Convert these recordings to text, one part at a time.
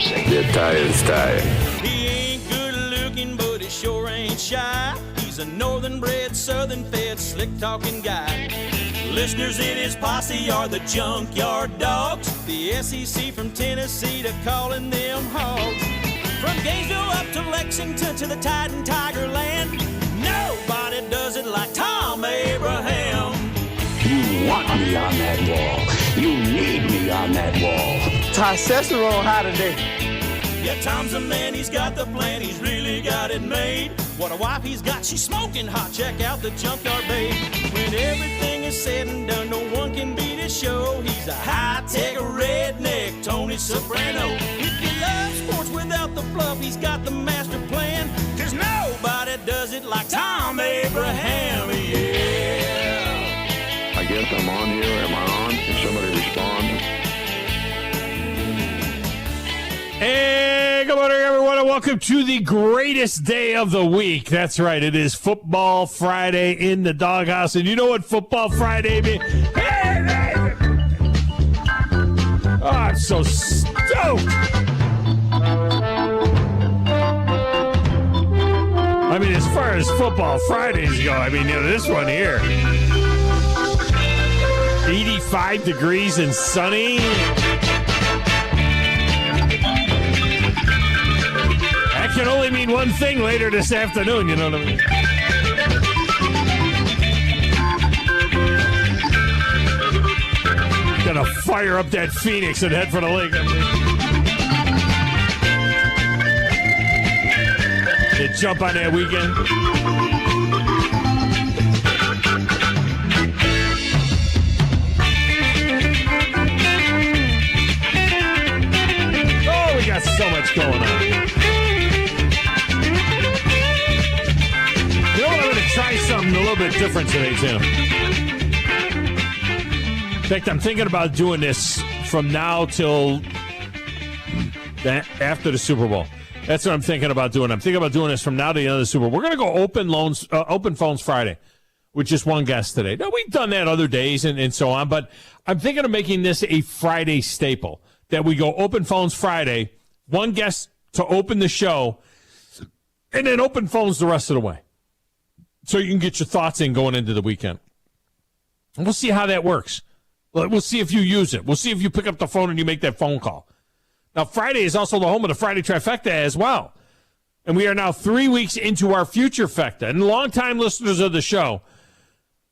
mercy. The Italian's tired. He ain't good looking, but he sure ain't shy. He's a northern-bred, southern-fed, slick-talking guy. Listeners in his posse are the junkyard dogs. The SEC from Tennessee to calling them hogs. From Gainesville up to Lexington to the Titan Tiger Land, nobody does it like Thom Abraham. You want me on that wall. You need me on that wall. Testosterone high today. Yeah, Tom's a man, he's got the plan, he's really got it made. What a wife he's got, she's smoking hot, check out the junkyard babe. When everything is said and done, no one can beat his show. He's a high-tech redneck, Tony Soprano. If you love sports without the fluff, he's got the master plan. Cause nobody does it like Thom Abraham, yeah. I guess I'm on here. Am I on? Can somebody respond? Hey, good morning, everyone, and welcome to the greatest day of the week. That's right, it is Football Friday in the doghouse, and you know what Football Friday means? Hey, oh, I'm so stoked. I mean, as far as Football Fridays go, I mean, you know, this one here, 85 degrees and sunny. That can only mean one thing later this afternoon, you know what I mean? Gonna fire up that Phoenix and head for the lake. You jump on that weekend. Oh, we got so much going on. You know what? I'm going to try something a little bit different today, Tim. In fact, I'm thinking about doing this from now till after the Super Bowl. That's what I'm thinking about doing. I'm thinking about doing this from now to the end of the Super Bowl. We're going to go open phones Friday with just one guest today. Now, we've done that other days and so on, but I'm thinking of making this a Friday staple, that we go open phones Friday, one guest to open the show, and then open phones the rest of the way. So you can get your thoughts in going into the weekend. And we'll see how that works. We'll see if you use it. We'll see if you pick up the phone and you make that phone call. Now, Friday is also the home of the Friday Trifecta as well. And we are now 3 weeks into our future fecta. And longtime listeners of the show,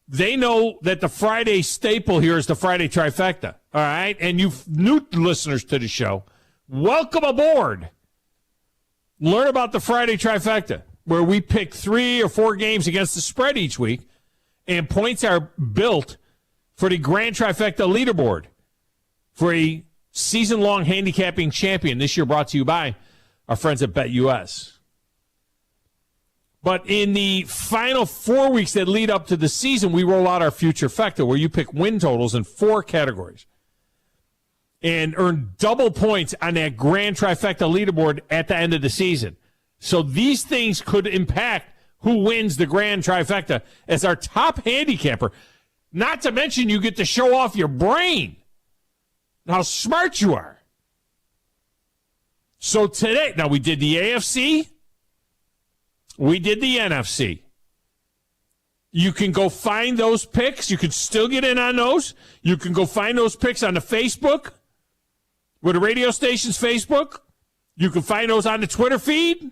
they know that the Friday staple here is the Friday Trifecta. All right? And you new listeners to the show, welcome aboard. Learn about the Friday Trifecta, where we pick 3 or 4 games against the spread each week, and points are built for the Grand Trifecta leaderboard for a season-long handicapping champion. This year brought to you by our friends at BetUS. But in the final 4 weeks that lead up to the season, we roll out our future fecta, where you pick win totals in 4 categories and earn double points on that Grand Trifecta leaderboard at the end of the season. So these things could impact who wins the Grand Trifecta as our top handicapper. Not to mention you get to show off your brain, how smart you are. So today, now we did the AFC, we did the NFC. You can go find those picks. You can still get in on those. You can go find those picks on the Facebook, with the radio station's Facebook. You can find those on the Twitter feed.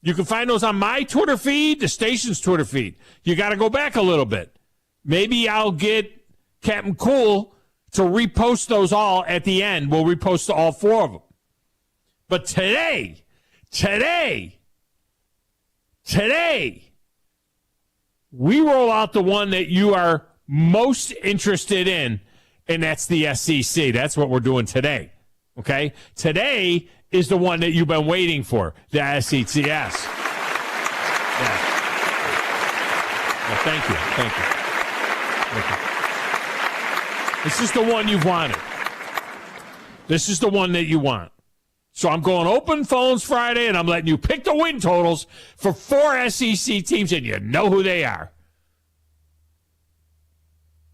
You can find those on my Twitter feed, the station's Twitter feed. You got to go back a little bit. Maybe I'll get Captain Cool to repost those all at the end. We'll repost all 4 of them. But today, we roll out the one that you are most interested in, and that's the SEC. That's what we're doing today. Okay? Today is the one that you've been waiting for, the SEC. Yes. Yeah. Well, thank you. This is the one you've wanted. This is the one that you want. So I'm going open phones Friday, and I'm letting you pick the win totals for 4 SEC teams, and you know who they are.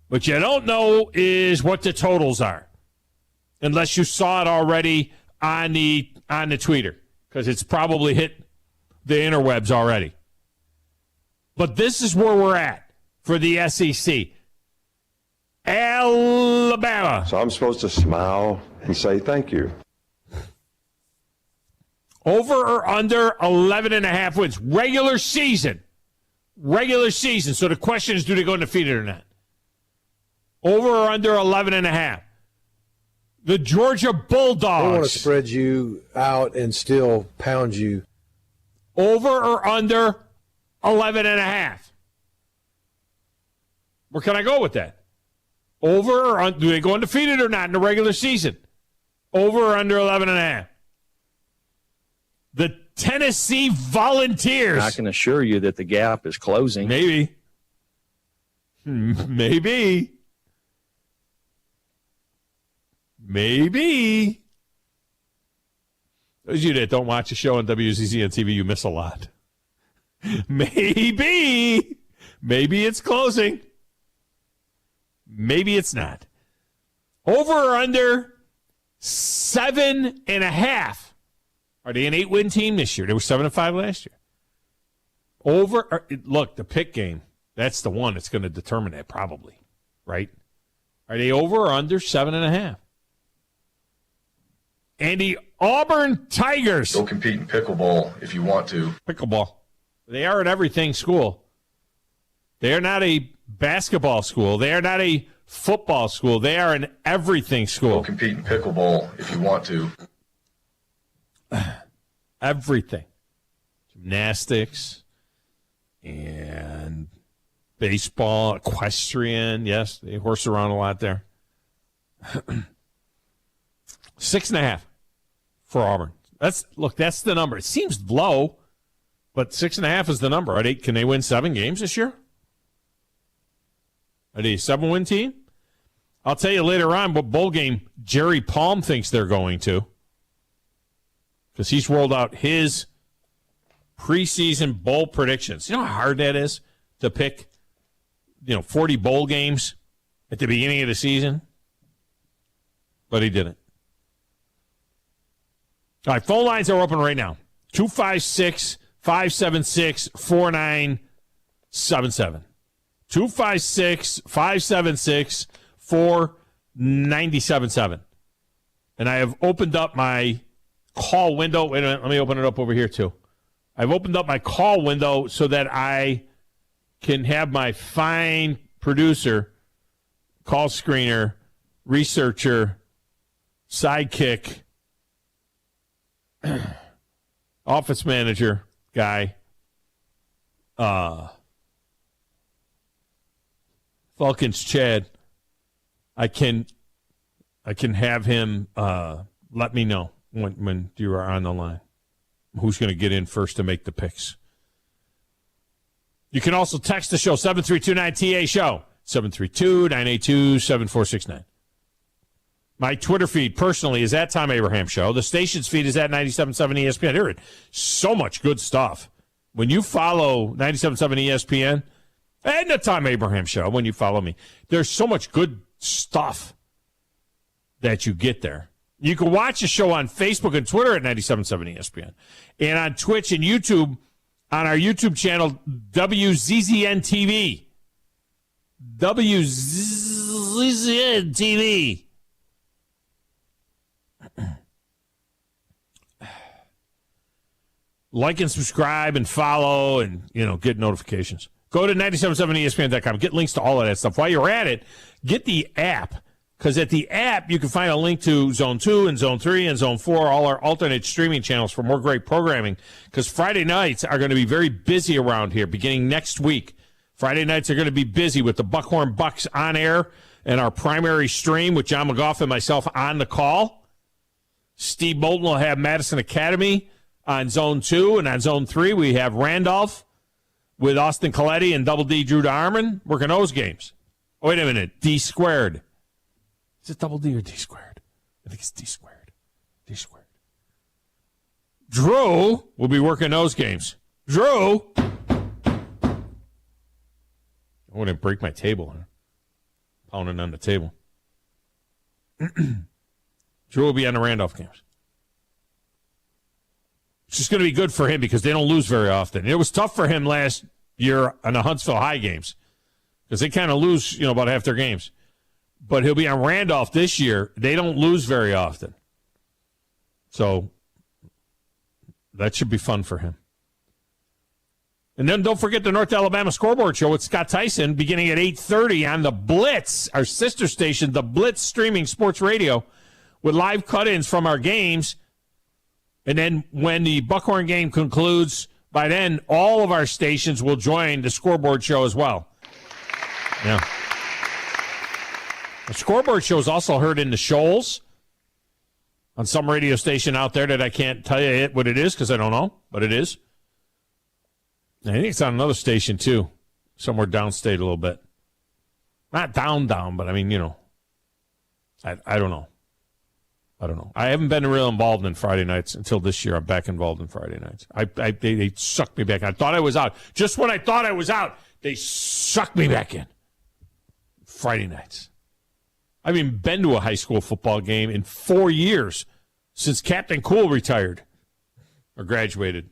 What you don't know is what the totals are, unless you saw it already on the on the tweeter because it's probably hit the interwebs already. But this is where we're at for the SEC. Alabama. So I'm supposed to smile and say thank you. Over or under 11.5 wins. Regular season. Regular season. So the question is, do they go undefeated or not? Over or under 11.5. The Georgia Bulldogs. They want to spread you out and still pound you. Over or under 11.5. Where can I go with that? Over or under, do they go undefeated or not in the regular season? Over or under 11.5. The Tennessee Volunteers. I can assure you that the gap is closing. Maybe. Maybe. Those of you that don't watch a show on WZZ on TV, you miss a lot. Maybe. Maybe it's closing. Maybe it's not. Over or under 7.5. Are they an 8-win team this year? They were 7-5 last year. Look, the pick game, that's the one that's going to determine that probably, right? Are they over or under 7.5? And the Auburn Tigers. Go compete in pickleball if you want to. Pickleball. They are an everything school. They are not a basketball school. They are not a football school. They are an everything school. Go compete in pickleball if you want to. Everything. Gymnastics and baseball, equestrian. Yes, they horse around a lot there. 6.5 for Auburn. That's the number. It seems low, but 6.5 is the number. Can they win 7 games this year? Are they a 7-win team? I'll tell you later on what bowl game Jerry Palm thinks they're going to, because he's rolled out his preseason bowl predictions. You know how hard that is to pick, 40 bowl games at the beginning of the season? But he didn't. All right, phone lines are open right now. 256-576-4977. 256-576-4977. And I have opened up my call window. Wait a minute, let me open it up over here too. I've opened up my call window so that I can have my fine producer, call screener, researcher, sidekick, office manager guy, Falcons Chad. I can have him let me know when you are on the line who's going to get in first to make the picks. You can also text the show, 732-9TA-SHOW, 732-982-7469. My Twitter feed, personally, is at Thom Abraham Show. The station's feed is at 97.7 ESPN. There so much good stuff. When you follow 97.7 ESPN and the Thom Abraham Show, when you follow me, there's so much good stuff that you get there. You can watch the show on Facebook and Twitter at 97.7 ESPN. And on Twitch and YouTube, on our YouTube channel, WZZN TV. WZZN TV. Like and subscribe and follow and, get notifications. Go to 977ESPN.com. Get links to all of that stuff. While you're at it, get the app. Because at the app, you can find a link to Zone 2 and Zone 3 and Zone 4, all our alternate streaming channels for more great programming. Because Friday nights are going to be very busy around here beginning next week. Friday nights are going to be busy with the Buckhorn Bucks on air and our primary stream with John McGough and myself on the call. Steve Moulton will have Madison Academy on Zone 2, and on Zone 3 we have Randolph with Austin Coletti and Double D Drew Darman working those games. Oh, wait a minute, D squared. Is it Double D or D squared? I think it's D squared. D squared. Drew will be working those games. Drew! I wouldn't break my table. Huh? Pounding on the table. Drew will be on the Randolph games. It's just going to be good for him because they don't lose very often. It was tough for him last year on the Huntsville High games because they kind of lose, about half their games. But he'll be on Randolph this year. They don't lose very often. So that should be fun for him. And then don't forget the North Alabama Scoreboard Show with Scott Tyson beginning at 8:30 on the Blitz, our sister station, the Blitz streaming sports radio with live cut-ins from our games. And then when the Buckhorn game concludes, by then all of our stations will join the Scoreboard Show as well. Yeah. The Scoreboard Show is also heard in the Shoals on some radio station out there that I can't tell you what it is because I don't know, but it is. I think it's on another station, too, somewhere downstate a little bit. Not down, but I mean, I don't know. I haven't been real involved in Friday nights until this year. I'm back involved in Friday nights. They sucked me back. I thought I was out. Just when I thought I was out, they sucked me back in. Friday nights. I haven't been to a high school football game in 4 years since Captain Cool retired or graduated.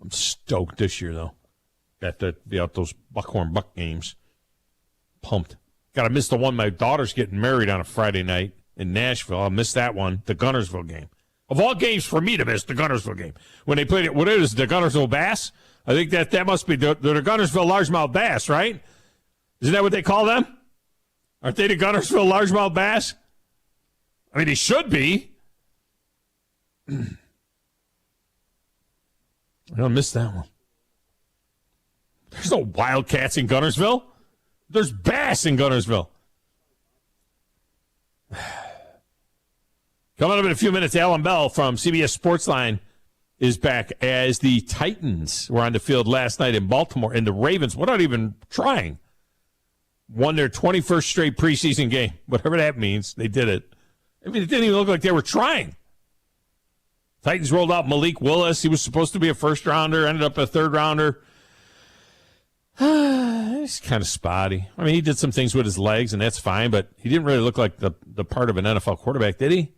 I'm stoked this year, though. Got to be out those Buckhorn Buck games. Pumped. Got to miss the one my daughter's getting married on a Friday night in Nashville. I'll miss that one, the Gunnersville game. Of all games for me to miss, the Gunnersville game. When they played it, what is the Gunnersville Bass? I think that must be the Gunnersville Largemouth Bass, right? Isn't that what they call them? Aren't they the Gunnersville Largemouth Bass? I mean, they should be. I don't miss that one. There's no Wildcats in Gunnersville. There's bass in Gunnersville. Coming up in a few minutes, Alan Bell from CBS Sportsline is back as the Titans were on the field last night in Baltimore, and the Ravens, without even trying, won their 21st straight preseason game. Whatever that means, they did it. I mean, it didn't even look like they were trying. Titans rolled out Malik Willis. He was supposed to be a first-rounder, ended up a third-rounder. He's kind of spotty. I mean, he did some things with his legs, and that's fine, but he didn't really look like the part of an NFL quarterback, did he?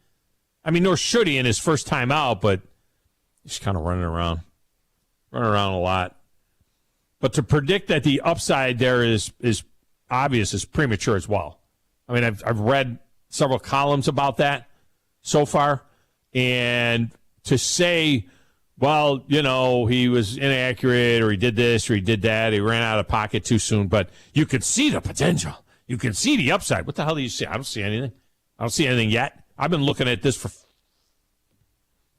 I mean, nor should he in his first time out, but he's kind of running around a lot. But to predict that the upside there is obvious is premature as well. I mean, I've read several columns about that so far, and to say, well, he was inaccurate or he did this or he did that, he ran out of pocket too soon, but you could see the potential. You can see the upside. What the hell do you see? I don't see anything. I don't see anything yet. I've been looking at this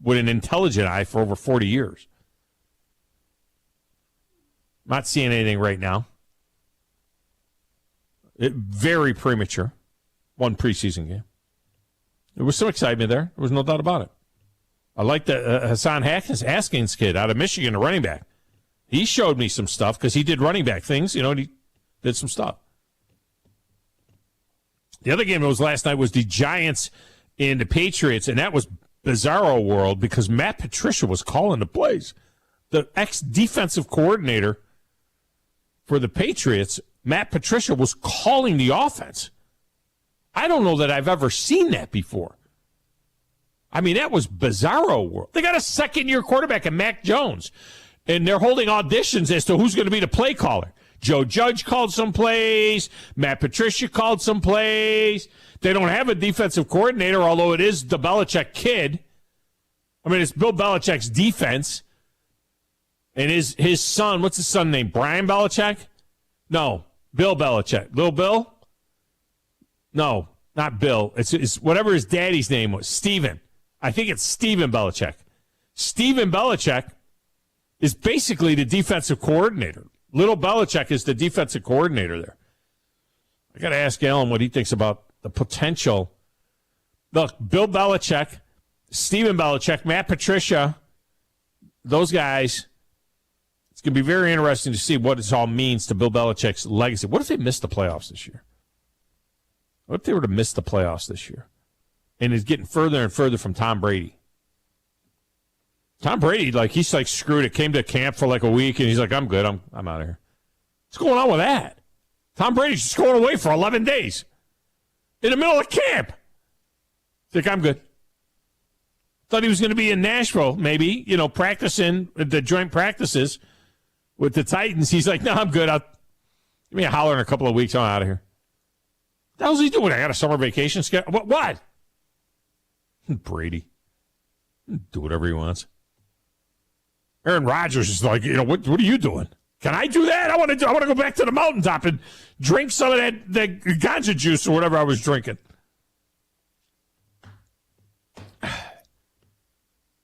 with an intelligent eye for over 40 years. Not seeing anything right now. Very premature. One preseason game. There was some excitement there. There was no doubt about it. I like the Hassan Haskins kid out of Michigan, a running back. He showed me some stuff because he did running back things, and he did some stuff. The other game that was last night was the Giants and the Patriots, and that was bizarro world because Matt Patricia was calling the plays. The ex-defensive coordinator for the Patriots, Matt Patricia, was calling the offense. I don't know that I've ever seen that before. I mean, that was bizarro world. They got a second-year quarterback in Mac Jones, and they're holding auditions as to who's going to be the play caller. Joe Judge called some plays. Matt Patricia called some plays. They don't have a defensive coordinator, although it is the Belichick kid. I mean, it's Bill Belichick's defense. And his son, what's his son name? Brian Belichick? No, Bill Belichick. Little Bill? No, not Bill. It's whatever his daddy's name was. Steven. I think it's Steven Belichick. Steven Belichick is basically the defensive coordinator. Little Belichick is the defensive coordinator there. I got to ask Alan what he thinks about the potential. Look, Bill Belichick, Steven Belichick, Matt Patricia, those guys, it's going to be very interesting to see what this all means to Bill Belichick's legacy. What if they missed the playoffs this year? What if they were to miss the playoffs this year? And is getting further and further from Tom Brady. Tom Brady, he's screwed it. Came to camp for a week, and he's like, I'm good. I'm out of here. What's going on with that? Tom Brady's just going away for 11 days in the middle of camp. Think I'm good. Thought he was going to be in Nashville, maybe, practicing the joint practices with the Titans. He's like, no, I'm good. Give me a holler in a couple of weeks. I'm out of here. What the hell's he doing? I got a summer vacation schedule. What? Brady. Do whatever he wants. Aaron Rodgers is like, what are you doing? Can I do that? I want to go back to the mountaintop and drink some of that ganja juice or whatever I was drinking.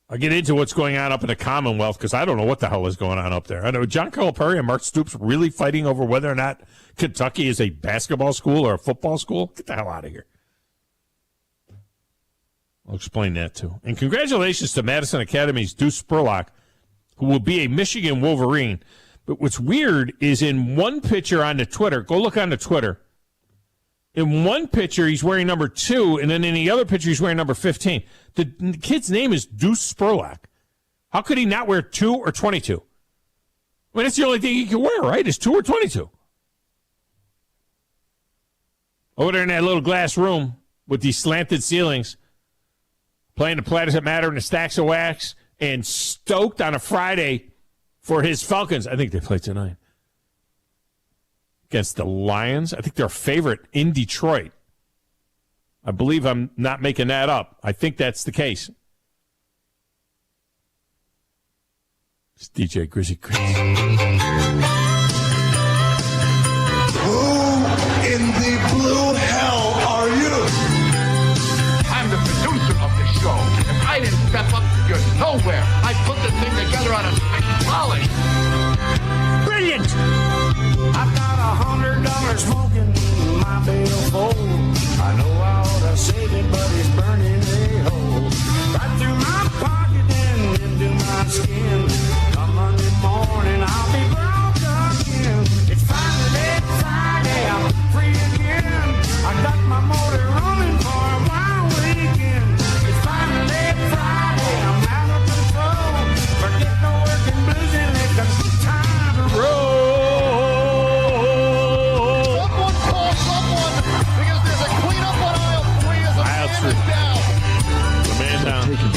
I'll get into what's going on up in the Commonwealth because I don't know what the hell is going on up there. I know John Calipari and Mark Stoops really fighting over whether or not Kentucky is a basketball school or a football school. Get the hell out of here. I'll explain that too. And congratulations to Madison Academy's Deuce Spurlock, who will be a Michigan Wolverine. But what's weird is in one picture on the Twitter, go look on the Twitter. In one picture, he's wearing number 2, and then in the other picture, he's wearing number 15. The kid's name is Deuce Spurlock. How could he not wear 2 or 22? I mean, that's the only thing he can wear, right? Is 2 or 22. Over there in that little glass room with these slanted ceilings, playing the Platters That Matter and the Stacks of Wax, and stoked on a Friday for his Falcons. I think they play tonight. Against the Lions. I think they're a favorite in Detroit. I believe I'm not making that up. I think that's the case. It's DJ Grizzy Chris. Who in the blue hell are you? I'm the producer of the show. If I didn't step up, you're nowhere. I put the thing together on a polish. Brilliant! I've got $100 smoking in my billfold. I know I ought to save it, but it's burning a hole. Right through my pocket and into my skin. Come Monday morning, I'll be broke again. It's finally Friday, I'm free again. I got my motor running for a wild weekend. It's finally Friday, I'm out of control. Forget the working blues and let the good time roll.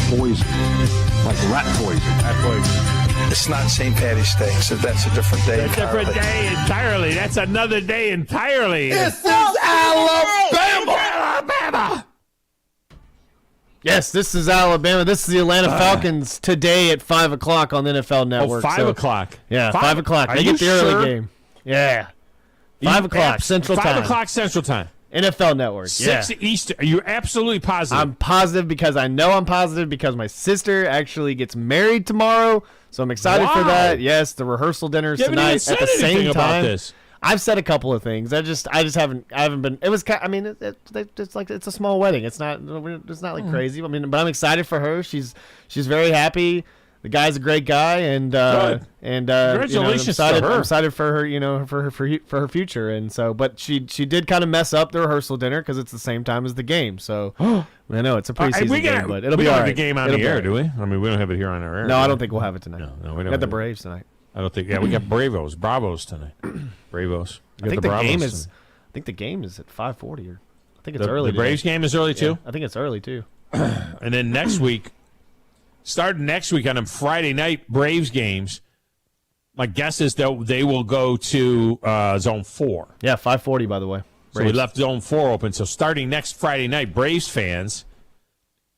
Poison, like rat poison. It's not St. Patty's Day, so that's a different day. It's a different day entirely. That's another day entirely. This is Alabama! Alabama! Yes, this is Alabama. This is the Atlanta Falcons today at 5 o'clock on the NFL Network. 5 o'clock. Yeah, 5 o'clock. They get the early game. Yeah. 5 o'clock Central Time. 5 o'clock Central Time. NFL Network. 6 Eastern. Are you absolutely positive? I'm positive because I know I'm positive because my sister actually gets married tomorrow, so I'm excited for that. Yes, the rehearsal dinners tonight at the same time. This. I've said a couple of things. I just haven't been. It was. I mean, it's like it's a small wedding. It's not like crazy. I mean, but I'm excited for her. She's very happy. The guy's a great guy, and congratulations to her. I'm excited for her, for her future, and so. But she did kind of mess up the rehearsal dinner because it's the same time as the game. So I know it's a preseason game, but it'll be all right. We don't have the game on the air, do we? I mean, we don't have it here on our air. No, I don't think we'll have it tonight. No, we don't. We got the Braves tonight. I don't think. Yeah, we got Bravos tonight. Bravos. I think the game is. I think the game is at 5:40. Or I think it's early. The Braves game is early too. I think it's early too. And then next week. Starting next week on them Friday night Braves games, my guess is that they will go to Zone 4. Yeah, 5:40, by the way. So we left Zone 4 open. So starting next Friday night, Braves fans,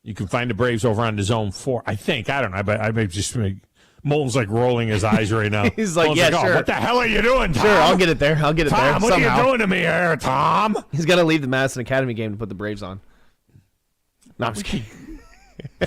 you can find the Braves over on the Zone 4. I think. I don't know. I may just make Moulton's like rolling his eyes right now. He's like, Moulton's sure. What the hell are you doing, Thom? Sure, I'll get it there. Thom, what are you doing to me here, Thom? He's got to leave the Madison Academy game to put the Braves on. No, I'm just kidding.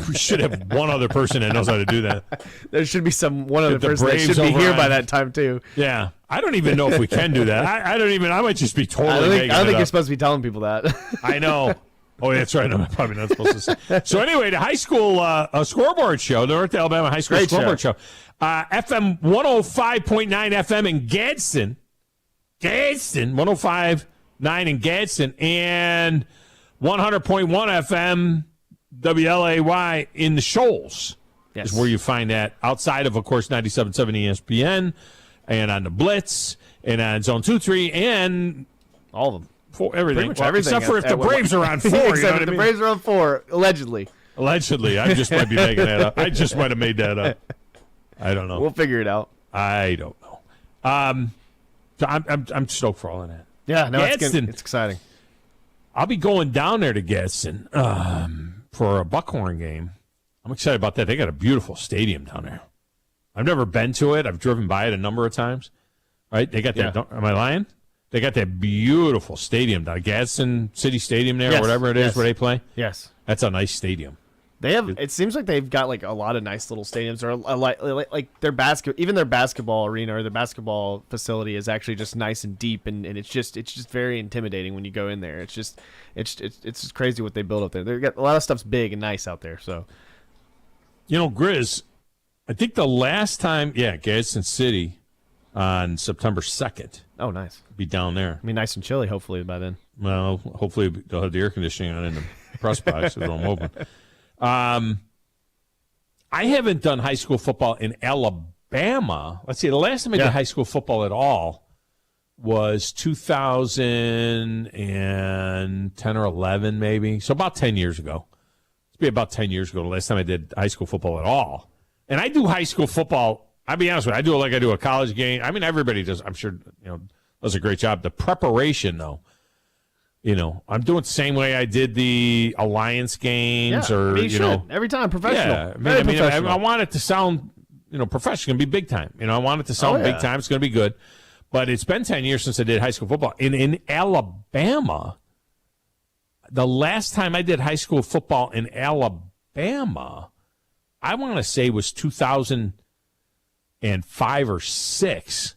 We should have one other person that knows how to do that. There should be one other person that should be here by that time too. Yeah, I don't even know if we can do that. I don't even. I might just be totally. I don't think you're supposed to be telling people that. I know. Oh, that's right. I'm probably not supposed to say. So anyway, the high school scoreboard show, the North Alabama High School Scoreboard show, FM 105.9 FM in Gadsden, 105.9 in Gadsden, and 100.1 FM. WLAY in the Shoals is where you find that outside of course, 97.7 ESPN and on the Blitz and on Zone 2-3 and all of them. For everything. Everything. Except for if the Braves are on 4. Except if the Braves are on 4, allegedly. Allegedly. I just might be making that up. I just might have made that up. I don't know. We'll figure it out. I don't know. So I'm stoked for all of that. Yeah, no, Gadsden, it's exciting. I'll be going down there to Gadsden for a Buckhorn game. I'm excited about that. They got a beautiful stadium down there. I've never been to it. I've driven by it a number of times. Right? They got that. Am I lying? They got that beautiful stadium down Gadsden City Stadium there, or whatever it is where they play. Yes, that's a nice stadium. They have. It seems like they've got like a lot of nice little stadiums, or like their even their basketball arena or their basketball facility is actually just nice and deep, and it's just very intimidating when you go in there. It's just crazy what they build up there. They got a lot of stuff's big and nice out there. So, Grizz, I think the last time, Gadsden City on September 2nd. Oh, nice. Be down there. I mean, nice and chilly. Hopefully by then. Well, hopefully they'll have the air conditioning on in the press box if I'm open. I haven't done high school football in Alabama. Let's see, the last time I did high school football at all was 2010 or 11, maybe. So about 10 years ago. It's been about 10 years ago the last time I did high school football at all. And I do high school football, I'll be honest with you, I do it like I do a college game. I mean, everybody does, I'm sure, does a great job. The preparation, though. I'm doing the same way I did the Alliance games, every time professional. Yeah, I want it to sound, professional. It's going to be big time. I want it to sound big time. It's going to be good. But it's been 10 years since I did high school football. In Alabama, the last time I did high school football in Alabama, I want to say was 2005 or 6.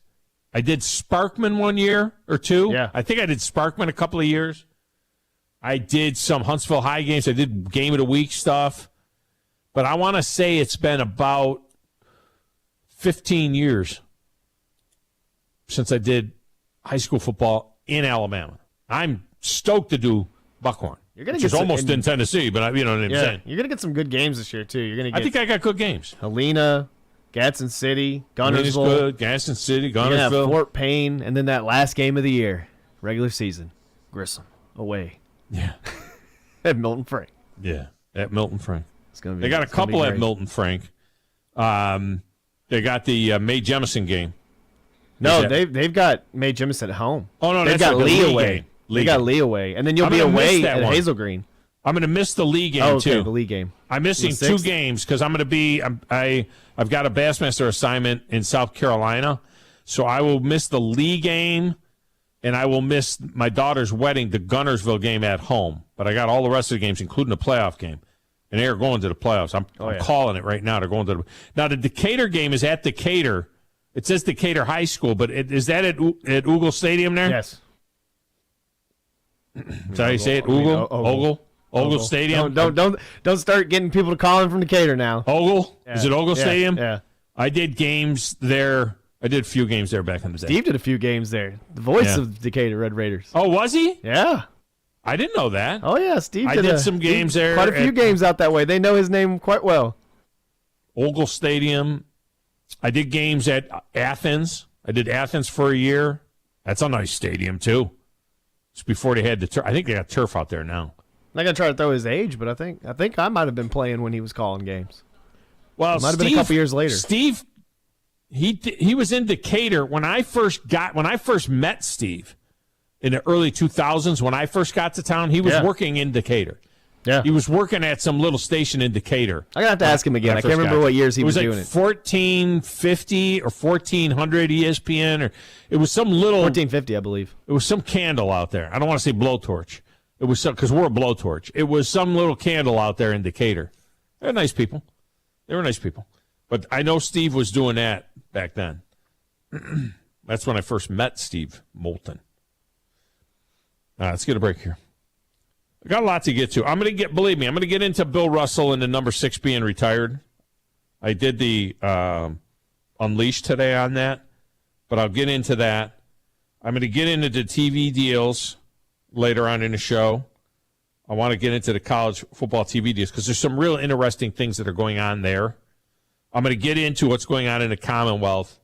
I did Sparkman 1 year or two. Yeah. I think I did Sparkman a couple of years. I did some Huntsville High games. I did Game of the Week stuff. But I want to say it's been about 15 years since I did high school football in Alabama. I'm stoked to do Buckhorn, which is almost in Tennessee, but you know what I'm saying. You're going to get some good games this year, too. I think I got good games. Helena, Gadsden City, Gunnersville. Good. Gadsden City, Gunnersville. You're gonna have Fort Payne, and then that last game of the year, regular season, Grissom, away. Yeah. At Milton Frank. Yeah, at Milton Frank. They got a couple at Milton Frank. They got the Mae Jemison game. No, they've got Mae Jemison at home. Oh, no, they've got Lee away. They got Lee away. And then you'll be away at Hazel Green. I'm going to miss the Lee game, too. The Lee game. I'm missing 2 games because I'm going to be I've got a Bassmaster assignment in South Carolina, so I will miss the Lee game, and I will miss my daughter's wedding, the Gunnersville game at home. But I got all the rest of the games, including the playoff game, and they're going to the playoffs. I'm calling it right now. They're going to now. The Decatur game is at Decatur. It says Decatur High School, but is that at Oogle Stadium there? Yes. Is that how you say it? Ogle Stadium. Don't start getting people to call in from Decatur now. Ogle? Yeah. Is it Ogle Stadium? Yeah. I did games there. I did a few games there back in the day. Steve did a few games there. The voice of Decatur Red Raiders. Oh, was he? Yeah. I didn't know that. Oh, yeah. Steve did some games there. Quite a few games out that way. They know his name quite well. Ogle Stadium. I did games at Athens. I did Athens for a year. That's a nice stadium, too. It's before they had the turf. I think they got turf out there now. I'm not gonna try to throw his age, but I think I might have been playing when he was calling games. Well, it might have been a couple years later. Steve, he was in Decatur when I first met Steve in the early 2000s. When I first got to town, he was working in Decatur. Yeah, he was working at some little station in Decatur. I'm gonna have to ask him again. I can't remember what years he was doing it. 1450 or 1400 ESPN, or it was some little 1450, I believe. It was some candle out there. I don't want to say blowtorch. It was because we're a blowtorch. It was some little candle out there in Decatur. They're nice people. They were nice people. But I know Steve was doing that back then. That's when I first met Steve Moulton. Let's get a break here. I got a lot to get to. Believe me, I'm going to get into Bill Russell and the number 6 being retired. I did the Unleashed today on that, but I'll get into that. I'm going to get into the TV deals later on in the show. I want to get into the college football TV deals because there's some real interesting things that are going on there. I'm going to get into what's going on in the Commonwealth.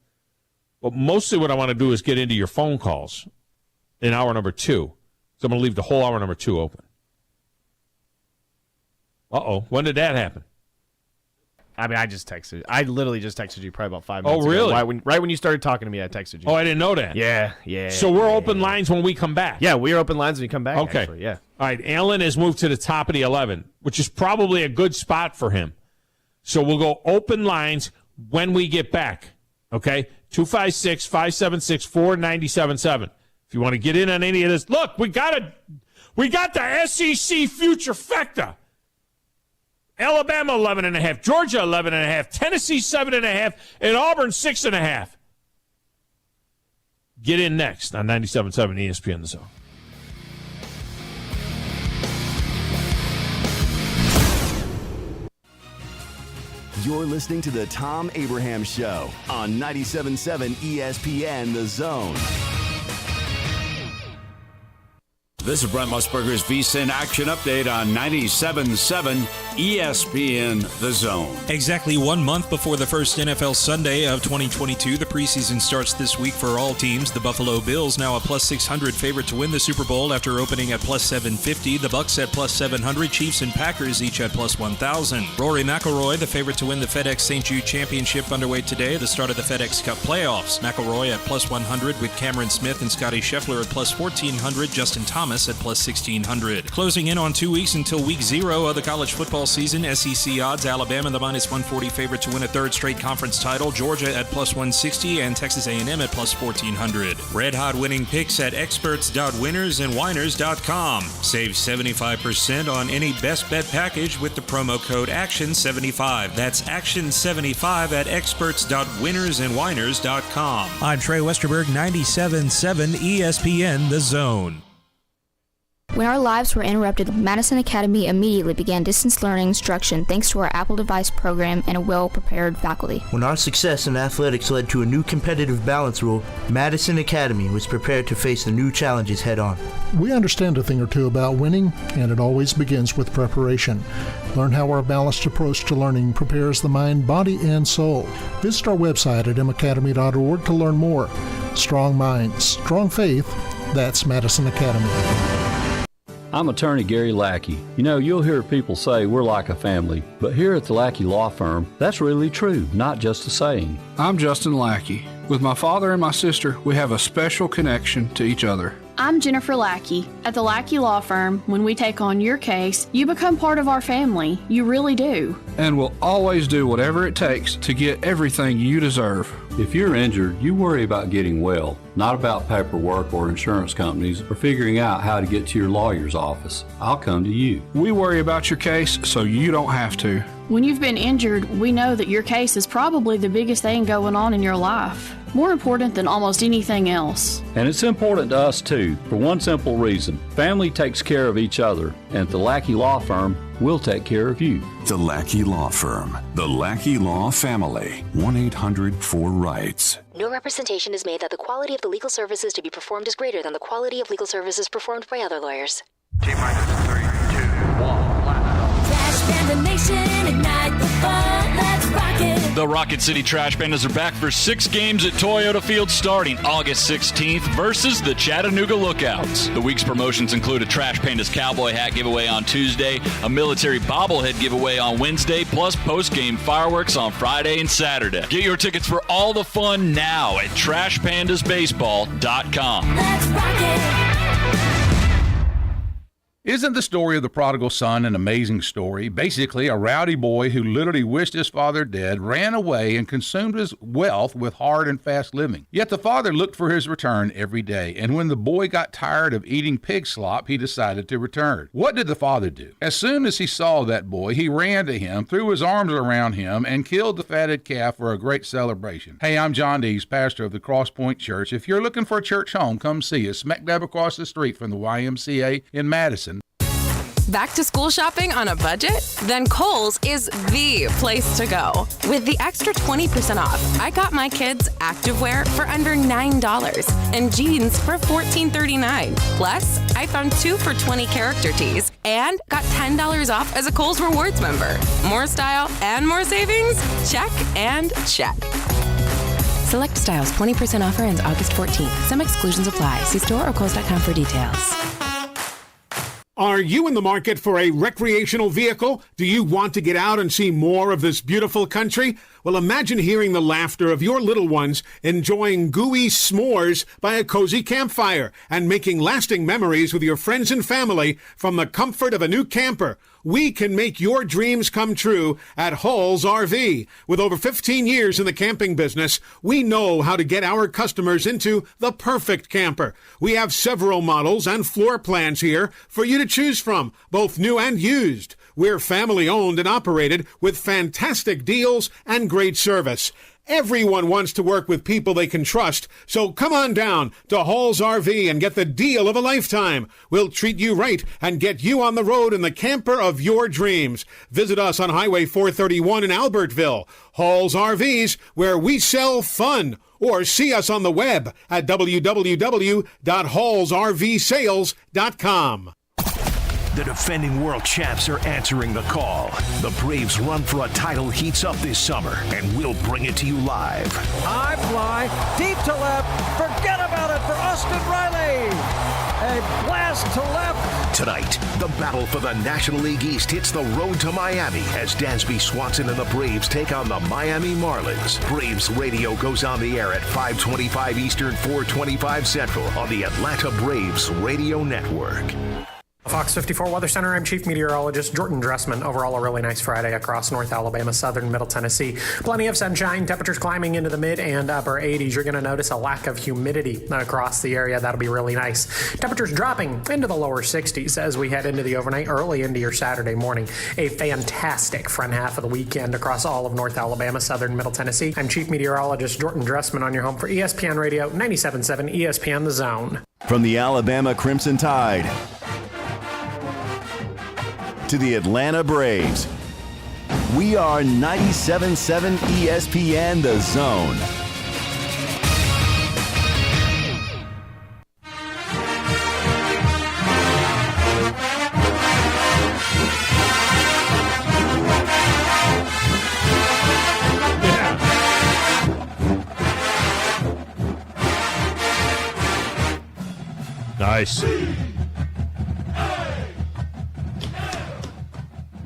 But mostly what I want to do is get into your phone calls in hour number 2. So I'm going to leave the whole hour number 2 open. Uh-oh. When did that happen? I mean, I literally just texted you probably about 5 minutes ago. Oh, really? Right when you started talking to me, I texted you. Oh, I didn't know that. Yeah. So we're open lines when we come back. Yeah, we're open lines when you come back. Okay. Actually, yeah. All right. Alan has moved to the top of the 11, which is probably a good spot for him. So we'll go open lines when we get back. Okay? 256-576-4977. If you want to get in on any of this, look, we got the SEC future factor. Alabama 11.5, Georgia 11.5, Tennessee 7.5, and Auburn 6.5. Get in next on 97.7 ESPN The Zone. You're listening to the Thom Abraham Show on 97.7 ESPN The Zone. This is Brent Musburger's VSiN Action Update on 97.7 ESPN The Zone. Exactly 1 month before the first NFL Sunday of 2022, the preseason starts this week for all teams. The Buffalo Bills now a plus 600 favorite to win the Super Bowl after opening at plus 750. The Bucs at plus 700. Chiefs and Packers each at plus 1,000. Rory McIlroy, the favorite to win the FedEx St. Jude Championship, underway today, the start of the FedEx Cup playoffs. McIlroy at plus 100 with Cameron Smith and Scotty Scheffler at plus 1,400. Justin Thomas at plus 1,600. Closing in on 2 weeks until week 0 of the college football season. SEC odds: Alabama the minus 140 favorite to win a third straight conference title. Georgia at plus 160 and Texas A&M at plus 1,400. Red hot winning picks at experts.winnersandwhiners.com. Save 75% on any best bet package with the promo code ACTION75. That's ACTION75 at experts.winnersandwhiners.com. I'm Trey Westerberg, 97.7 ESPN The Zone. When our lives were interrupted, Madison Academy immediately began distance learning instruction thanks to our Apple device program and a well-prepared faculty. When our success in athletics led to a new competitive balance rule, Madison Academy was prepared to face the new challenges head-on. We understand a thing or two about winning, and it always begins with preparation. Learn how our balanced approach to learning prepares the mind, body, and soul. Visit our website at macademy.org to learn more. Strong minds, strong faith, that's Madison Academy. I'm attorney Gary Lackey. You know, you'll hear people say we're like a family, but here at the Lackey Law Firm, that's really true, not just a saying. I'm Justin Lackey. With my father and my sister, we have a special connection to each other. I'm Jennifer Lackey. At the Lackey Law Firm, when we take on your case, you become part of our family. You really do. And we'll always do whatever it takes to get everything you deserve. If you're injured, you worry about getting well, not about paperwork or insurance companies or figuring out how to get to your lawyer's office. I'll come to you. We worry about your case so you don't have to. When you've been injured, we know that your case is probably the biggest thing going on in your life. More important than almost anything else. And it's important to us too, for one simple reason. Family takes care of each other, and at the Lackey Law Firm, we'll take care of you. The Lackey Law Firm. The Lackey Law Family. 1-800-4-RIGHTS. No representation is made that the quality of the legal services to be performed is greater than the quality of legal services performed by other lawyers. T-minus 3, 2, 1. The nation, ignite the fun, let's rock it. The Rocket City Trash Pandas are back for 6 games at Toyota Field starting August 16th versus the Chattanooga Lookouts. The week's promotions include a Trash Pandas cowboy hat giveaway on Tuesday, a military bobblehead giveaway on Wednesday, plus post-game fireworks on Friday and Saturday. Get your tickets for all the fun now at TrashPandasBaseball.com. Let's rock it. Isn't the story of the prodigal son an amazing story? Basically, a rowdy boy who literally wished his father dead ran away and consumed his wealth with hard and fast living. Yet the father looked for his return every day, and when the boy got tired of eating pig slop, he decided to return. What did the father do? As soon as he saw that boy, he ran to him, threw his arms around him, and killed the fatted calf for a great celebration. Hey, I'm John Dees, pastor of the Cross Point Church. If you're looking for a church home, come see us, smack dab across the street from the YMCA in Madison. Back to school shopping on a budget? Then Kohl's is the place to go. With the extra 20% off, I got my kids activewear for under $9 and jeans for $14.39. Plus, I found 2 for $20 character tees and got $10 off as a Kohl's Rewards member. More style and more savings? Check and check. Select styles, 20% offer ends August 14th. Some exclusions apply. See store or Kohls.com for details. Are you in the market for a recreational vehicle? Do you want to get out and see more of this beautiful country? Well, imagine hearing the laughter of your little ones enjoying gooey s'mores by a cozy campfire and making lasting memories with your friends and family from the comfort of a new camper. We can make your dreams come true at Hall's RV. With over 15 years in the camping business, we know how to get our customers into the perfect camper. We have several models and floor plans here for you to choose from, both new and used. We're family owned and operated with fantastic deals and great service. Everyone wants to work with people they can trust, so come on down to Hall's RV and get the deal of a lifetime. We'll treat you right and get you on the road in the camper of your dreams. Visit us on Highway 431 in Albertville. Hall's RVs, where we sell fun. Or see us on the web at www.hallsrvsales.com. The defending world champs are answering the call. The Braves' run for a title heats up this summer, and we'll bring it to you live. High fly, deep to left, forget about it for Austin Riley. A blast to left. Tonight, the battle for the National League East hits the road to Miami as Dansby Swanson and the Braves take on the Miami Marlins. Braves Radio goes on the air at 5:25 Eastern, 4:25 Central on the Atlanta Braves Radio Network. Fox 54 Weather Center, I'm Chief Meteorologist Jordan Dressman. Overall, a really nice Friday across North Alabama, southern Middle Tennessee. Plenty of sunshine, temperatures climbing into the mid and upper 80s. You're going to notice a lack of humidity across the area. That'll be really nice. Temperatures dropping into the lower 60s as we head into the overnight, early into your Saturday morning. A fantastic front half of the weekend across all of North Alabama, southern Middle Tennessee. I'm Chief Meteorologist Jordan Dressman on your home for ESPN Radio 97.7 ESPN The Zone. From the Alabama Crimson Tide to the Atlanta Braves, we are 97.7 ESPN The Zone. Nice.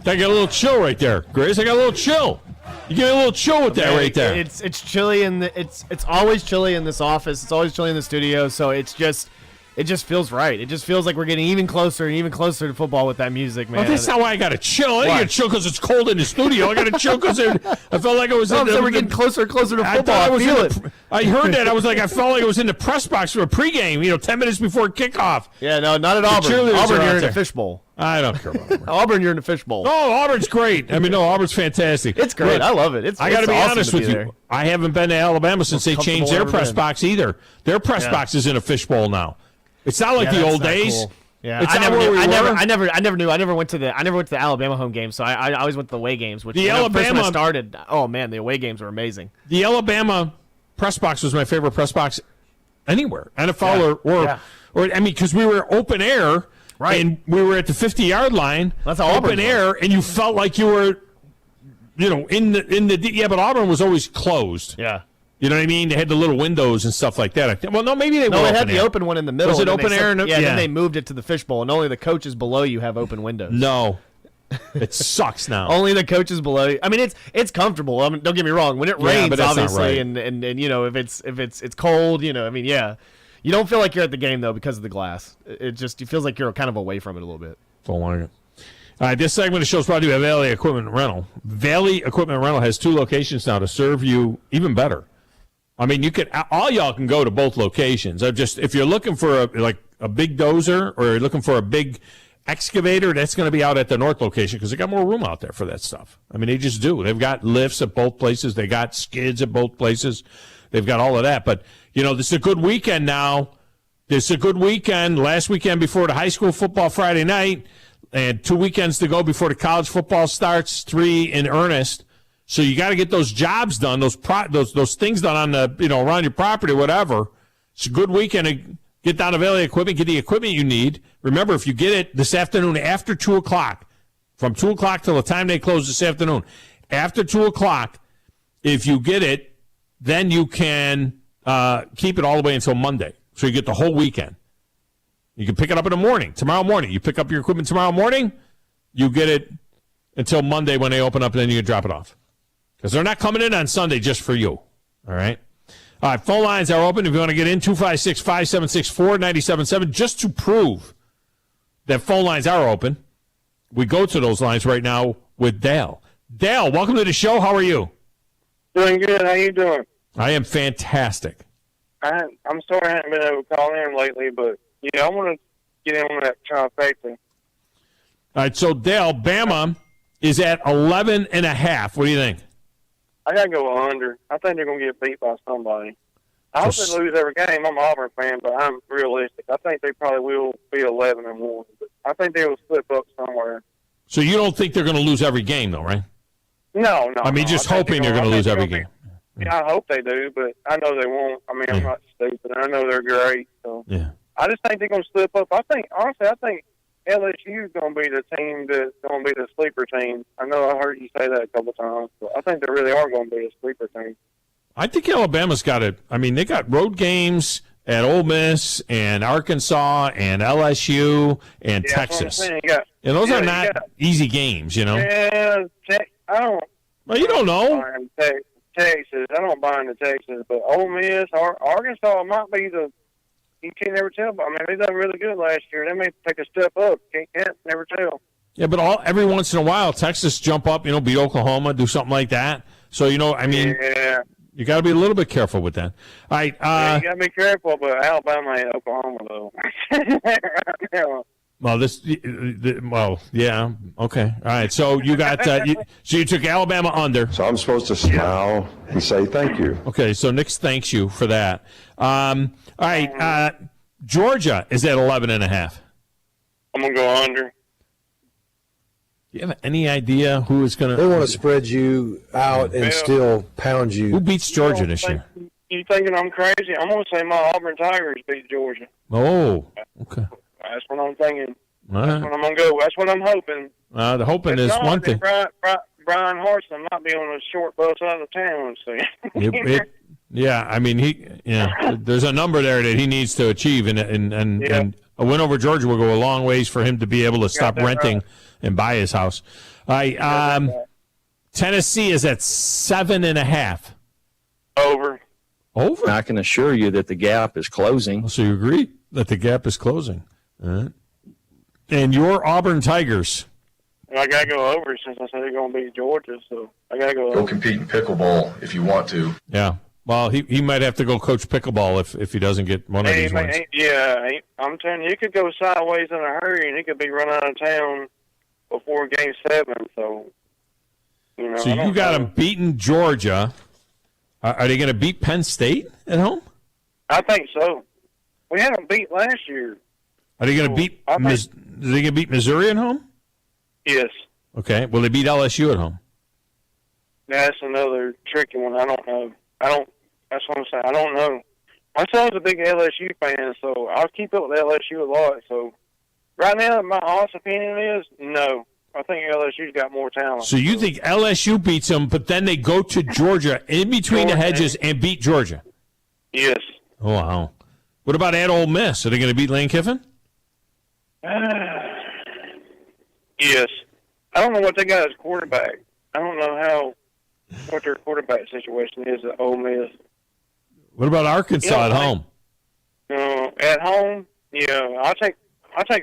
I got a little chill right there, Grace. I got a little chill. You get a little chill with that right there. It's chilly it's always chilly in this office. It's always chilly in the studio. So it just feels right. It just feels like we're getting even closer and even closer to football with that music, man. Well, that's not why I got to chill. I got to chill because it's cold in the studio. I got to chill because I felt like I was. So we're getting closer and closer to football. I feel it. I heard that. I was like, I felt like I was in the press box for a pregame. 10 minutes before kickoff. Yeah, no, not at Auburn. Auburn, you're in the fishbowl. I don't care about Auburn. Auburn, you're in the fishbowl. Oh, Auburn's great. Auburn's fantastic. It's great. I love it. I got to be honest with you. I haven't been to Alabama since they changed their press box either. Their press box is in a fishbowl now. It's not like the old days. Cool. Yeah, it's I never knew. I never went to the Alabama home games, so I always went to the away games. Which the Alabama started. Oh man, the away games were amazing. The Alabama press box was my favorite press box anywhere, NFL or because we were open air. Right. And we were at the 50-yard line, that's open air, and you felt like you were, in the but Auburn was always closed. Yeah. You know what I mean? They had the little windows and stuff like that. Well, no, maybe they were. No, they had the open one in the middle. Was it open air? Then they moved it to the fishbowl, and only the coaches below you have open windows. No. It sucks now. Only the coaches below you. I mean, it's comfortable. I mean, don't get me wrong. When it rains, obviously, right. and if it's cold, You don't feel like you're at the game, though, because of the glass. It feels like you're kind of away from it a little bit. Don't want it. All right, this segment of the show is brought to you by Valley Equipment Rental. Valley Equipment Rental has 2 locations now to serve you even better. I mean, all y'all can go to both locations. If you're looking for a big dozer or you're looking for a big excavator, that's going to be out at the north location because they got more room out there for that stuff. I mean, they just do. They've got lifts at both places. They got skids at both places. They've got all of that. But, this is a good weekend now. This is a good weekend. Last weekend before the high school football Friday night, and 2 weekends to go before the college football starts, 3 in earnest. So you got to get those jobs done, those things done on the around your property, whatever. It's a good weekend to get down to Valley Equipment, get the equipment you need. Remember, if you get it this afternoon after 2 o'clock, from 2 o'clock till the time they close this afternoon, after 2 o'clock, if you get it, then you can keep it all the way until Monday. So you get the whole weekend. You can pick it up in the morning, tomorrow morning. You pick up your equipment tomorrow morning, you get it until Monday when they open up, and then you can drop it off. Because they're not coming in on Sunday just for you. All right? All right, phone lines are open. If you want to get in, 256-576-4977. Just to prove that phone lines are open, we go to those lines right now with Dale. Dale, welcome to the show. How are you? Doing good. How you doing? I am fantastic. I'm sorry I haven't been able to call in lately, but yeah, I want to get in on that trifecta. All right, so Dale, Bama is at 11.5. What do you think? I got to go under. I think they're going to get beat by somebody. I hope they lose every game. I'm an Auburn fan, but I'm realistic. I think they probably will be 11-1. But I think they will slip up somewhere. So you don't think they're going to lose every game, though, right? No. I mean, just hoping they're going to lose every game. Yeah, I hope they do, but I know they won't. I mean, I'm not stupid. I know they're great. So yeah. I just think they're going to slip up. I think LSU is going to be the team that's going to be the sleeper team. I know I heard you say that a couple of times, but I think they really are going to be a sleeper team. I think Alabama's got it. I mean, they got road games at Ole Miss and Arkansas and LSU and Texas. And those are not easy games, you know? Yeah, I don't. Well, you don't know. Texas. I don't buy into Texas, but Ole Miss or Arkansas might be the. You can't never tell. But I mean, they done really good last year. They may take a step up. Can't never tell. Yeah, but every once in a while, Texas jump up, beat Oklahoma, do something like that. So I mean, you got to be a little bit careful with that. All right, you got to be careful, but Alabama and Oklahoma though. Well, yeah, okay, all right. So you got you took Alabama under. So I'm supposed to smile and say thank you. Okay, so Nick thanks you for that. All right, Georgia is at 11.5. I'm gonna go under. Do you have any idea who is going to? They want to spread you out and still pound you. Who beats Georgia this year? You thinking I'm crazy? I'm gonna say my Auburn Tigers beat Georgia. Oh, okay. That's what I'm thinking. All right. That's what I'm going to go. That's what I'm hoping. The hoping is one thing. Brian Hartson might be on a short bus out of town. So. Yeah, I mean, there's a number there that he needs to achieve, and a win over Georgia will go a long ways for him to be able to stop renting and buy his house. All right, Tennessee is at 7.5. Over. I can assure you that the gap is closing. So you agree that the gap is closing. All right. And your Auburn Tigers. I got to go over since I said they're going to beat Georgia, so I got to go over. Go compete in pickleball if you want to. Yeah. Well, he might have to go coach pickleball if he doesn't get one of these ones. I'm telling you, he could go sideways in a hurry, and he could be run out of town before Game 7. So, So you got them beating Georgia. Are they going to beat Penn State at home? I think so. We had them beat last year. Are they going to beat? Are they going to beat Missouri at home? Yes. Okay. Will they beat LSU at home? That's another tricky one. I don't know. That's what I'm saying. I don't know. My son's a big LSU fan, so I'll keep up with LSU a lot. So right now, my honest opinion is no. I think LSU's got more talent. So you think LSU beats them, but then they go to Georgia in between the hedges and beat Georgia? Yes. Oh, wow. What about at Ole Miss? Are they going to beat Lane Kiffin? Yes. I don't know what they got as quarterback. I don't know what their quarterback situation is at Ole Miss. What about Arkansas at home? At home, I'll take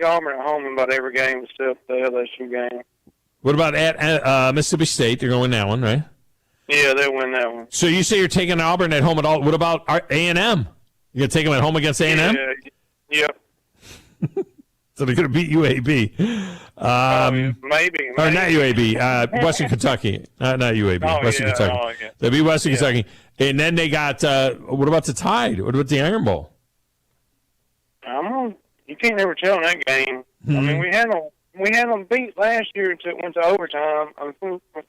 Auburn at home in about every game except the LSU game. What about at Mississippi State? They're going to win that one, right? Yeah, they'll win that one. So you say you're taking Auburn at home at all. What about A&M? You going to take them at home against A&M? Yep. So they're going to beat UAB. Maybe. Or not UAB. Western Kentucky. Not UAB. Western Kentucky. Oh, okay. They'll beat Western Kentucky. And then they got, what about the Tide? What about the Iron Bowl? You can't never tell in that game. I mean, we had them beat last year until it went to overtime. If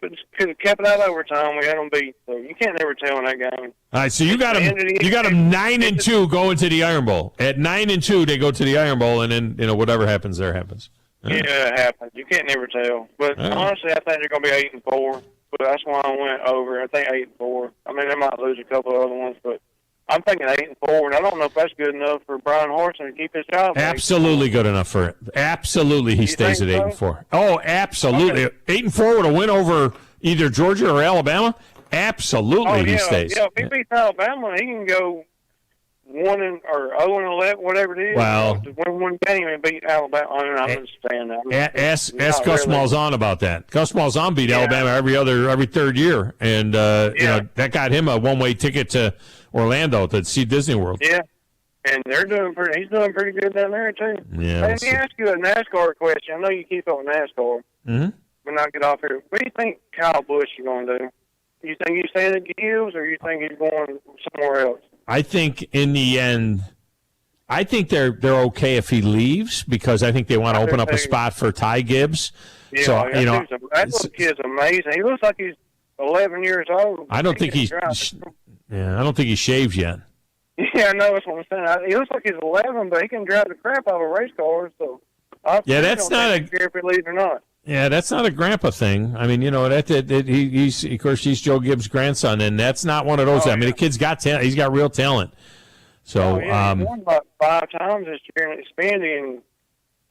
we could have kept it out of overtime, we had them beat. So you can't never tell in that game. All right, so you got them 9-2 going to the Iron Bowl. At 9-2, they go to the Iron Bowl, and then whatever happens there happens. Yeah, it happens. You can't never tell. But honestly, I think they're going to be 8-4. But that's why I went over. I think 8-4. I mean, they might lose a couple of other ones, but I I'm thinking 8-4, and I don't know if that's good enough for Brian Horson to keep his job. Absolutely good enough for it. Absolutely, he stays at 8-4. Oh, absolutely. 8-4 with a win over either Georgia or Alabama. Absolutely, he stays. Yeah, if he beats Alabama, he can go 0-11, whatever it is. Well, to win one game and beat Alabama. I'm just saying that. Ask Gus Malzahn about that. Gus Malzahn beat Alabama every third year, and you know that got him a one-way ticket to Orlando to see Disney World. Yeah, and he's doing pretty good down there too. Yeah. Let me ask you a NASCAR question. I know you keep up with NASCAR. Mm-hmm. When I get off here, what do you think Kyle Busch is going to do? You think he's staying at Gibbs, or you think he's going somewhere else? I think in the end, I think they're okay if he leaves because I think they want to open up a spot for Ty Gibbs. Yeah, so that little kid's amazing. He looks like he's 11 years old. I don't think he shaves yet. Yeah, I know that's what I'm saying. He looks like he's 11, but he can drive the crap out of a race car. So that's not if he leaves or not. Yeah, that's not a grandpa thing. I mean, you know he's of course he's Joe Gibbs' grandson, and that's not one of those. I mean, the kid's got talent. He's got real talent. So he won about 5 times this year in Xfinity,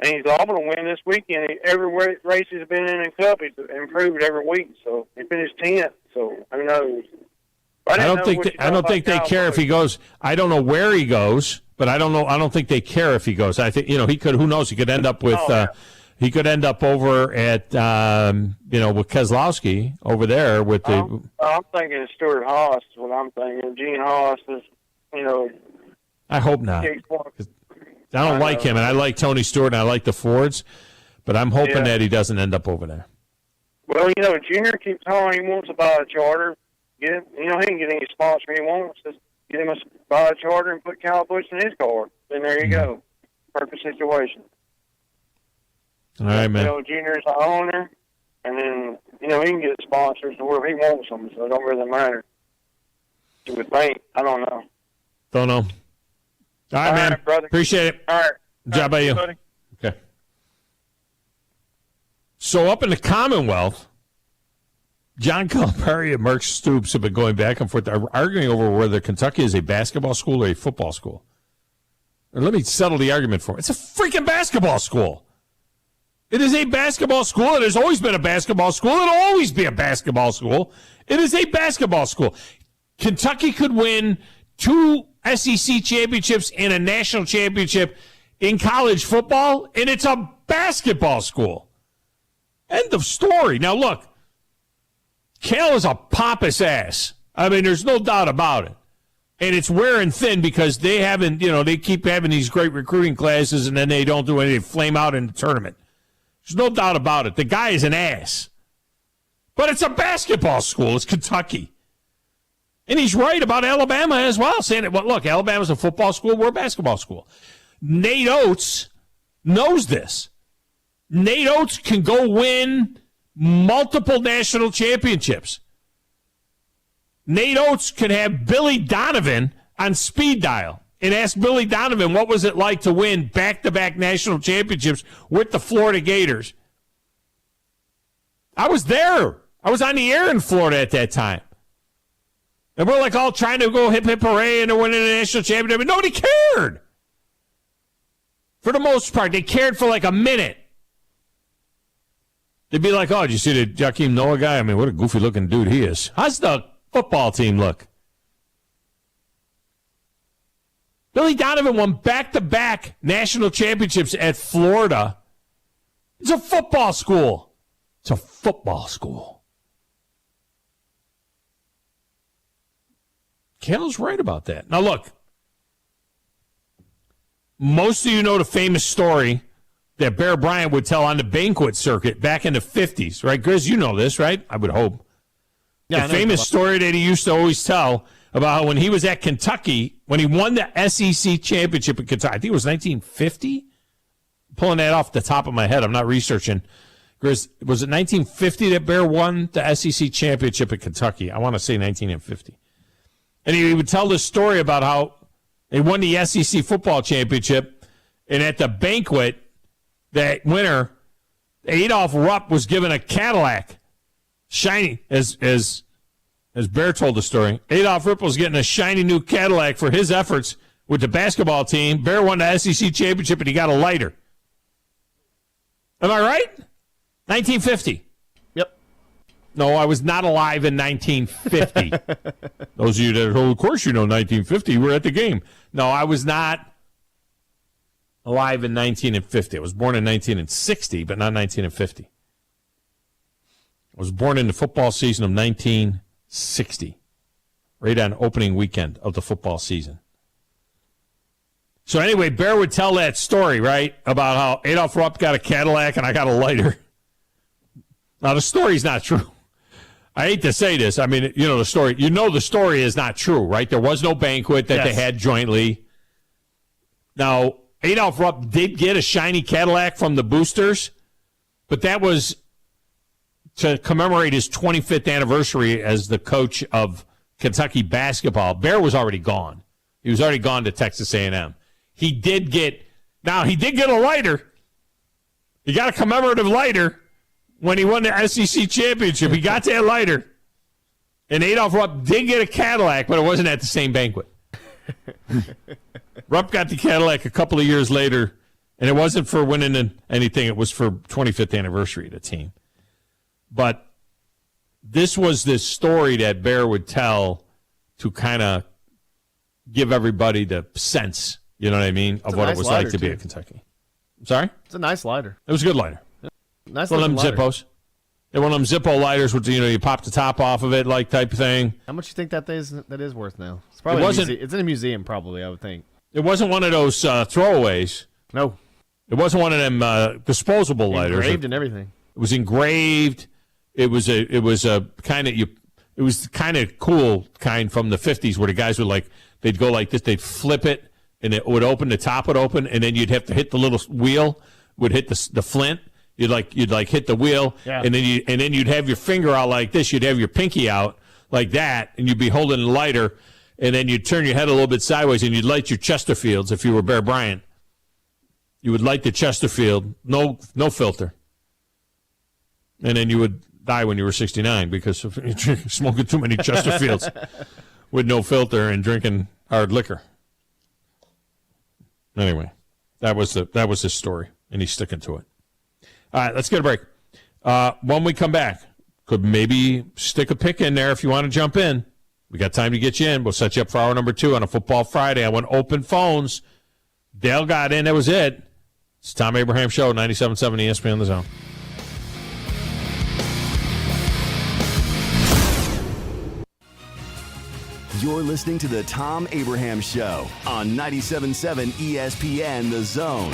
and he's liable to win this weekend. Every race he's been in Cup, he's improved every week. So he finished 10th. So who knows? I don't think they care if he goes. I don't know where he goes, but I don't think they care if he goes. I think he could. Who knows? He could end up with. He could end up over at with Keselowski over there with the. I'm thinking Stuart Haas is what I'm thinking. Gene Haas is, I hope not. I don't like him, and I like Tony Stewart, and I like the Fords, but I'm hoping that he doesn't end up over there. Well, Junior keeps telling he wants to buy a charter. He can get any sponsor he wants. Just get him buy a charter and put Kyle Busch in his car. Then there you go. Perfect situation. All right, man. Junior's the owner, and then, he can get sponsors to where he wants them, so it don't really matter. You would think. I don't know. Don't know. All right, man. Brother. Appreciate it. All right. Good job by you. Buddy. Okay. So up in the Commonwealth, John Calipari and Mark Stoops have been going back and forth, arguing over whether Kentucky is a basketball school or a football school. And let me settle the argument for it. It's a freaking basketball school. It is a basketball school. It has always been a basketball school. It'll always be a basketball school. It is a basketball school. Kentucky could win 2 SEC championships and a national championship in college football, and it's a basketball school. End of story. Now, look, Cal is a pompous ass. I mean, there's no doubt about it. And it's wearing thin because they haven't, they keep having these great recruiting classes, and then they don't do anything, flame out in the tournament. There's no doubt about it. The guy is an ass. But it's a basketball school. It's Kentucky. And he's right about Alabama as well, saying that, well, look, Alabama's a football school. We're a basketball school. Nate Oates knows this. Nate Oates can go win multiple national championships. Nate Oates could have Billy Donovan on speed dial and ask Billy Donovan what was it like to win back-to-back national championships with the Florida Gators. I was there. I was on the air in Florida at that time. And we're like all trying to go hip, hip, hooray, and they're winning a national championship. But nobody cared. For the most part, they cared for like a minute. They'd be like, oh, did you see the Jakeem Noah guy? I mean, what a goofy-looking dude he is. How's the football team look? Billy Donovan won back-to-back national championships at Florida. It's a football school. It's a football school. Cal's right about that. Now, look. Most of you know the famous story that Bear Bryant would tell on the banquet circuit back in the 50s, right? Grizz, you know this, right? I would hope. Yeah, the famous story that he used to always tell about how when he was at Kentucky, when he won the SEC championship in Kentucky, I think it was 1950? Pulling that off the top of my head. I'm not researching. Grizz, was it 1950 that Bear won the SEC championship in Kentucky? I want to say 1950. And he would tell this story about how they won the SEC football championship, and at the banquet that winter, Adolph Rupp was given a Cadillac, shiny, as as Bear told the story, Adolph Ripple's getting a shiny new Cadillac for his efforts with the basketball team. Bear won the SEC championship, and he got a lighter. Am I right? 1950. Yep. No, I was not alive in 1950. Those of you that, of course you know 1950. You were at the game. No, I was not alive in 1950. I was born in 1960, but not 1950. I was born in the football season of 1960, right on opening weekend of the football season. So anyway, Bear would tell that story, right, about how Adolph Rupp got a Cadillac and I got a lighter. Now, the story's not true. I hate to say this. I mean, you know the story. You know the story is not true, right? There was no banquet that they had jointly. Now, Adolph Rupp did get a shiny Cadillac from the Boosters, but that was to commemorate his 25th anniversary as the coach of Kentucky basketball. Bear was already gone. He was already gone to Texas A&M. He did get a lighter. He got a commemorative lighter when he won the SEC championship. He got that lighter. And Adolph Rupp did get a Cadillac, but it wasn't at the same banquet. Rupp got the Cadillac a couple of years later, and it wasn't for winning anything. It was for 25th anniversary of the team. But this was this story that Bear would tell to kind of give everybody the sense, you know what I mean, of what it was like to be at Kentucky. I'm sorry? It's a nice lighter. It was a good lighter. Nice one of them lighter. Zippos. They're one of them Zippo lighters, which you pop the top off of it, like type of thing. How much do you think that is worth now? It's probably it's in a museum, probably. I would think it wasn't one of those throwaways. No, it wasn't one of them disposable lighters. Engraved and everything. It was engraved. It was a kind of cool kind from the 50s where the guys would they'd go like this, they'd flip it and it would open, the top would open, and then you'd have to hit the little wheel, would hit the flint. You'd hit the wheel, and then you'd have your finger out like this. You'd have your pinky out like that, and you'd be holding the lighter, and then you'd turn your head a little bit sideways, and you'd light your Chesterfields. If you were Bear Bryant, you would light the Chesterfield, no filter, and then you would die when you were 69 because of smoking too many Chesterfields with no filter and drinking hard liquor. Anyway, that was his story, and he's sticking to it. All right, let's get a break. When we come back, could maybe stick a pick in there if you want to jump in. We got time to get you in. We'll set you up for hour number 2 on a Football Friday. I went open phones. Dale got in. That was it. It's Tom Abraham Show, 97.7 ESPN The Zone. You're listening to the Tom Abraham Show on 97.7 ESPN The Zone.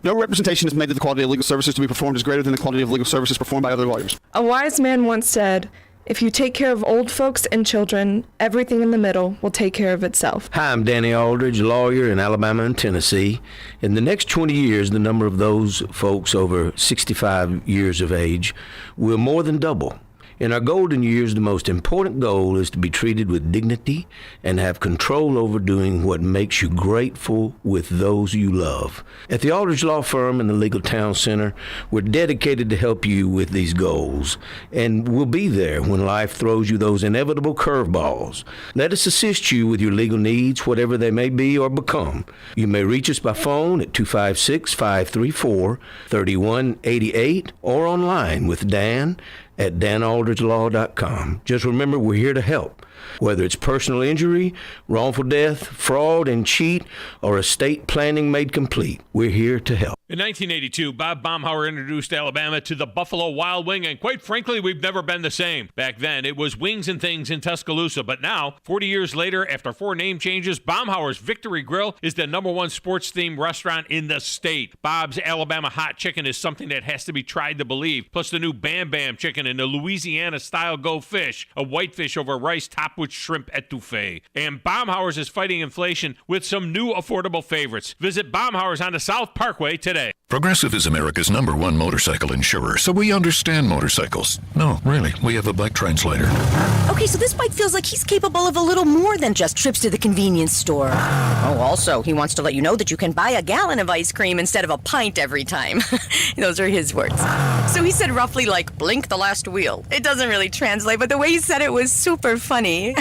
No representation is made that the quality of legal services to be performed is greater than the quality of legal services performed by other lawyers. A wise man once said, if you take care of old folks and children, everything in the middle will take care of itself. Hi, I'm Danny Aldridge, lawyer in Alabama and Tennessee. In the next 20 years, the number of those folks over 65 years of age will more than double. In our golden years, the most important goal is to be treated with dignity and have control over doing what makes you grateful with those you love. At the Aldridge Law Firm and the Legal Town Center, we're dedicated to help you with these goals, and we'll be there when life throws you those inevitable curveballs. Let us assist you with your legal needs, whatever they may be or become. You may reach us by phone at 256-534-3188 or online with Dan at danaldridgelaw.com. Just remember, we're here to help. Whether it's personal injury, wrongful death, fraud and cheat, or estate planning made complete, we're here to help. In 1982, Bob Baumhauer introduced Alabama to the Buffalo Wild Wing, and quite frankly, we've never been the same. Back then, it was Wings and Things in Tuscaloosa, but now, 40 years later, after 4 name changes, Baumhauer's Victory Grill is the #1 sports-themed restaurant in the state. Bob's Alabama Hot Chicken is something that has to be tried to believe, plus the new Bam Bam Chicken and the Louisiana-style Go Fish, a whitefish over rice topped topped with shrimp etouffee. And Baumhauer's is fighting inflation with some new affordable favorites. Visit Baumhauer's on the South Parkway today. Progressive is America's #1 motorcycle insurer, so we understand motorcycles. No, really, we have a bike translator. Okay, so this bike feels like he's capable of a little more than just trips to the convenience store. Oh, also, he wants to let you know that you can buy a gallon of ice cream instead of a pint every time. Those are his words. So he said roughly like, blink the last wheel. It doesn't really translate, but the way he said it was super funny.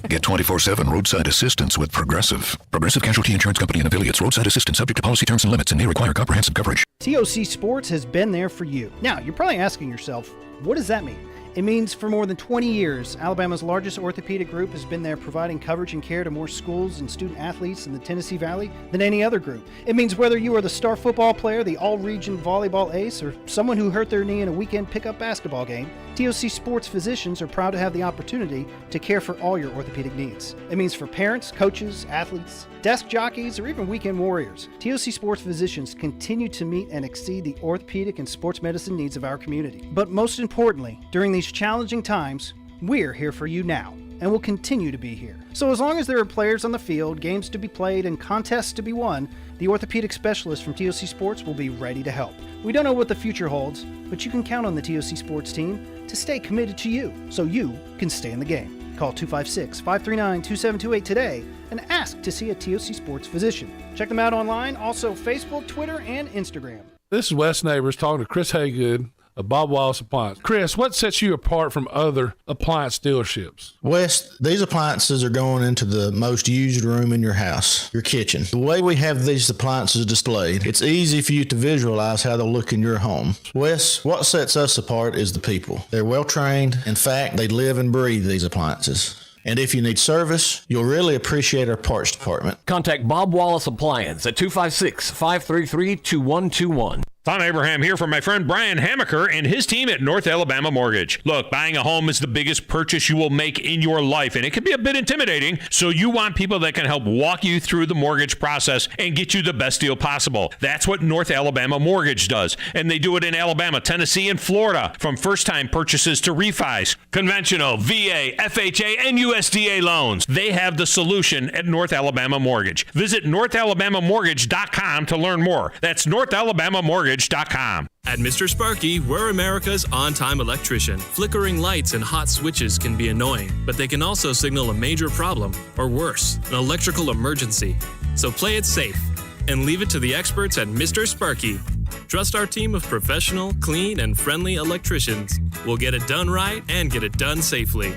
Get 24/7 roadside assistance with Progressive. Progressive Casualty Insurance Company and affiliates. Roadside assistance subject to policy terms and limits and may require comprehensive coverage. TOC Sports has been there for you. Now, you're probably asking yourself, what does that mean? It means for more than 20 years, Alabama's largest orthopedic group has been there providing coverage and care to more schools and student athletes in the Tennessee Valley than any other group. It means whether you are the star football player, the all-region volleyball ace, or someone who hurt their knee in a weekend pickup basketball game, TOC Sports physicians are proud to have the opportunity to care for all your orthopedic needs. It means for parents, coaches, athletes, desk jockeys, or even weekend warriors, TOC Sports physicians continue to meet and exceed the orthopedic and sports medicine needs of our community. But most importantly, during these challenging times, we're here for you now, and will continue to be here. So as long as there are players on the field, games to be played, and contests to be won, the orthopedic specialists from TOC Sports will be ready to help. We don't know what the future holds, but you can count on the TOC Sports team to stay committed to you, so you can stay in the game. Call 256-539-2728 today and ask to see a TOC Sports physician. Check them out online, also Facebook, Twitter, and Instagram. This is Wes Neighbors talking to Chris Haygood of Bob Wallace Appliance. Chris, what sets you apart from other appliance dealerships? Wes, these appliances are going into the most used room in your house, your kitchen. The way we have these appliances displayed, it's easy for you to visualize how they'll look in your home. Wes, what sets us apart is the people. They're well trained. In fact, they live and breathe these appliances. And if you need service, you'll really appreciate our parts department. Contact Bob Wallace Appliance at 256-533-2121. Thom Abraham here for my friend Brian Hamaker and his team at North Alabama Mortgage. Look, buying a home is the biggest purchase you will make in your life, and it can be a bit intimidating, so you want people that can help walk you through the mortgage process and get you the best deal possible. That's what North Alabama Mortgage does, and they do it in Alabama, Tennessee, and Florida, from first-time purchases to refis, conventional, VA, FHA, and USDA loans. They have the solution at North Alabama Mortgage. Visit NorthAlabamaMortgage.com to learn more. That's NorthAlabamaMortgage.com. At Mr. Sparky, we're America's on-time electrician. Flickering lights and hot switches can be annoying, but they can also signal a major problem, or worse, an electrical emergency. So play it safe and leave it to the experts at Mr. Sparky. Trust our team of professional, clean, and friendly electricians. We'll get it done right and get it done safely.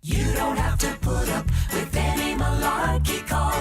You don't have to put up with any malarkey. Call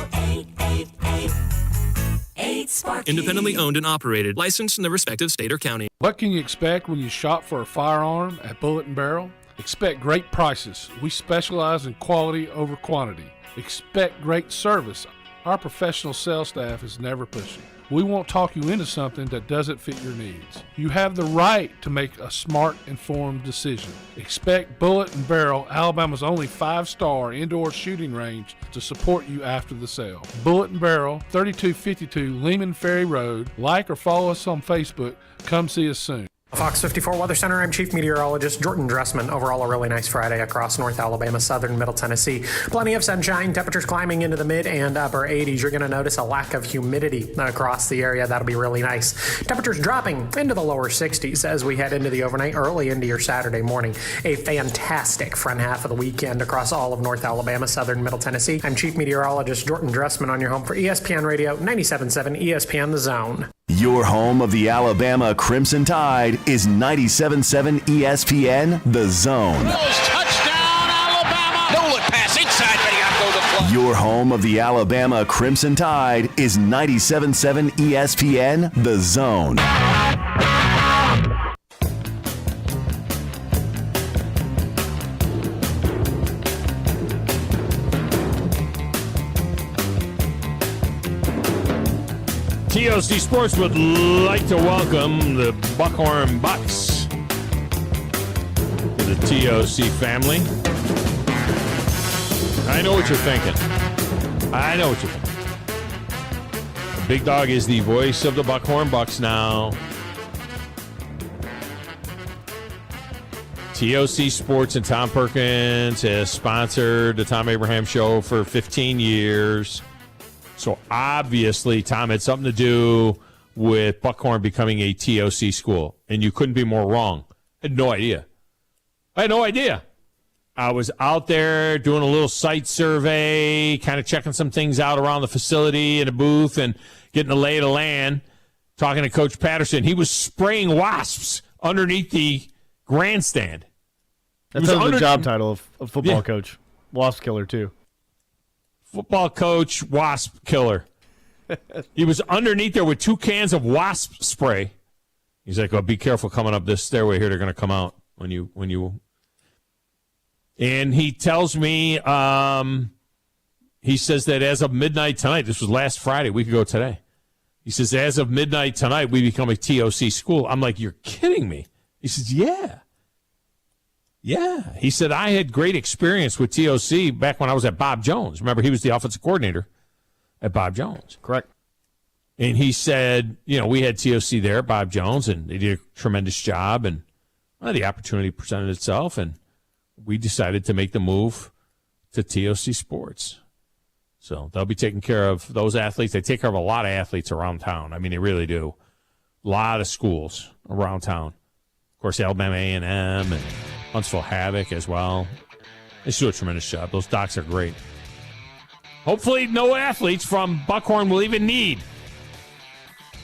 888-8-SPARKY. Independently owned and operated, licensed in the respective state or county. What can you expect when you shop for a firearm at Bullet & Barrel? Expect great prices. We specialize in quality over quantity. Expect great service. Our professional sales staff is never pushy. We won't talk you into something that doesn't fit your needs. You have the right to make a smart, informed decision. Expect Bullet & Barrel, Alabama's only 5-star indoor shooting range, to support you after the sale. Bullet & Barrel, 3252 Lehman Ferry Road. Like or follow us on Facebook. Come see us soon. Fox 54 Weather Center, I'm Chief Meteorologist Jordan Dressman. Overall, a really nice Friday across North Alabama, southern Middle Tennessee. Plenty of sunshine, temperatures climbing into the mid and upper 80s. You're going to notice a lack of humidity across the area. That'll be really nice. Temperatures dropping into the lower 60s as we head into the overnight, early into your Saturday morning. A fantastic front half of the weekend across all of North Alabama, southern Middle Tennessee. I'm Chief Meteorologist Jordan Dressman on your home for ESPN Radio 97.7 ESPN The Zone. Your home of the Alabama Crimson Tide is 97.7 ESPN The Zone. Touchdown, Alabama! No look pass inside, but he got to go to the play. Your home of the Alabama Crimson Tide is 97.7 ESPN The Zone. TOC Sports would like to welcome the Buckhorn Bucks to the TOC family. I know what you're thinking. The Big Dog is the voice of the Buckhorn Bucks now. TOC Sports and Tom Perkins has sponsored the Tom Abraham Show for 15 years. So obviously, Tom had something to do with Buckhorn becoming a TOC school. And you couldn't be more wrong. I had no idea. I was out there doing a little site survey, kind of checking some things out around the facility in a booth and getting the lay of the land, talking to Coach Patterson. He was spraying wasps underneath the grandstand. That's the job title of football coach. Wasp killer, too. Football coach, wasp killer. He was underneath there with 2 cans of wasp spray. He's like, "Oh, be careful coming up this stairway here. They're going to come out when you." And he tells me, he says that as of midnight tonight, this was last Friday, a week ago today. He says, as of midnight tonight, we become a TOC school. I'm like, "You're kidding me." He says, Yeah. He said, I had great experience with TOC back when I was at Bob Jones. Remember, he was the offensive coordinator at Bob Jones. Correct. And he said, we had TOC there at Bob Jones, and they did a tremendous job, and the opportunity presented itself, and we decided to make the move to TOC Sports. So they'll be taking care of those athletes. They take care of a lot of athletes around town. I mean, they really do. A lot of schools around town. Of course, Alabama A&M and Huntsville Havoc as well. They do a tremendous job. Those docs are great. Hopefully no athletes from Buckhorn will even need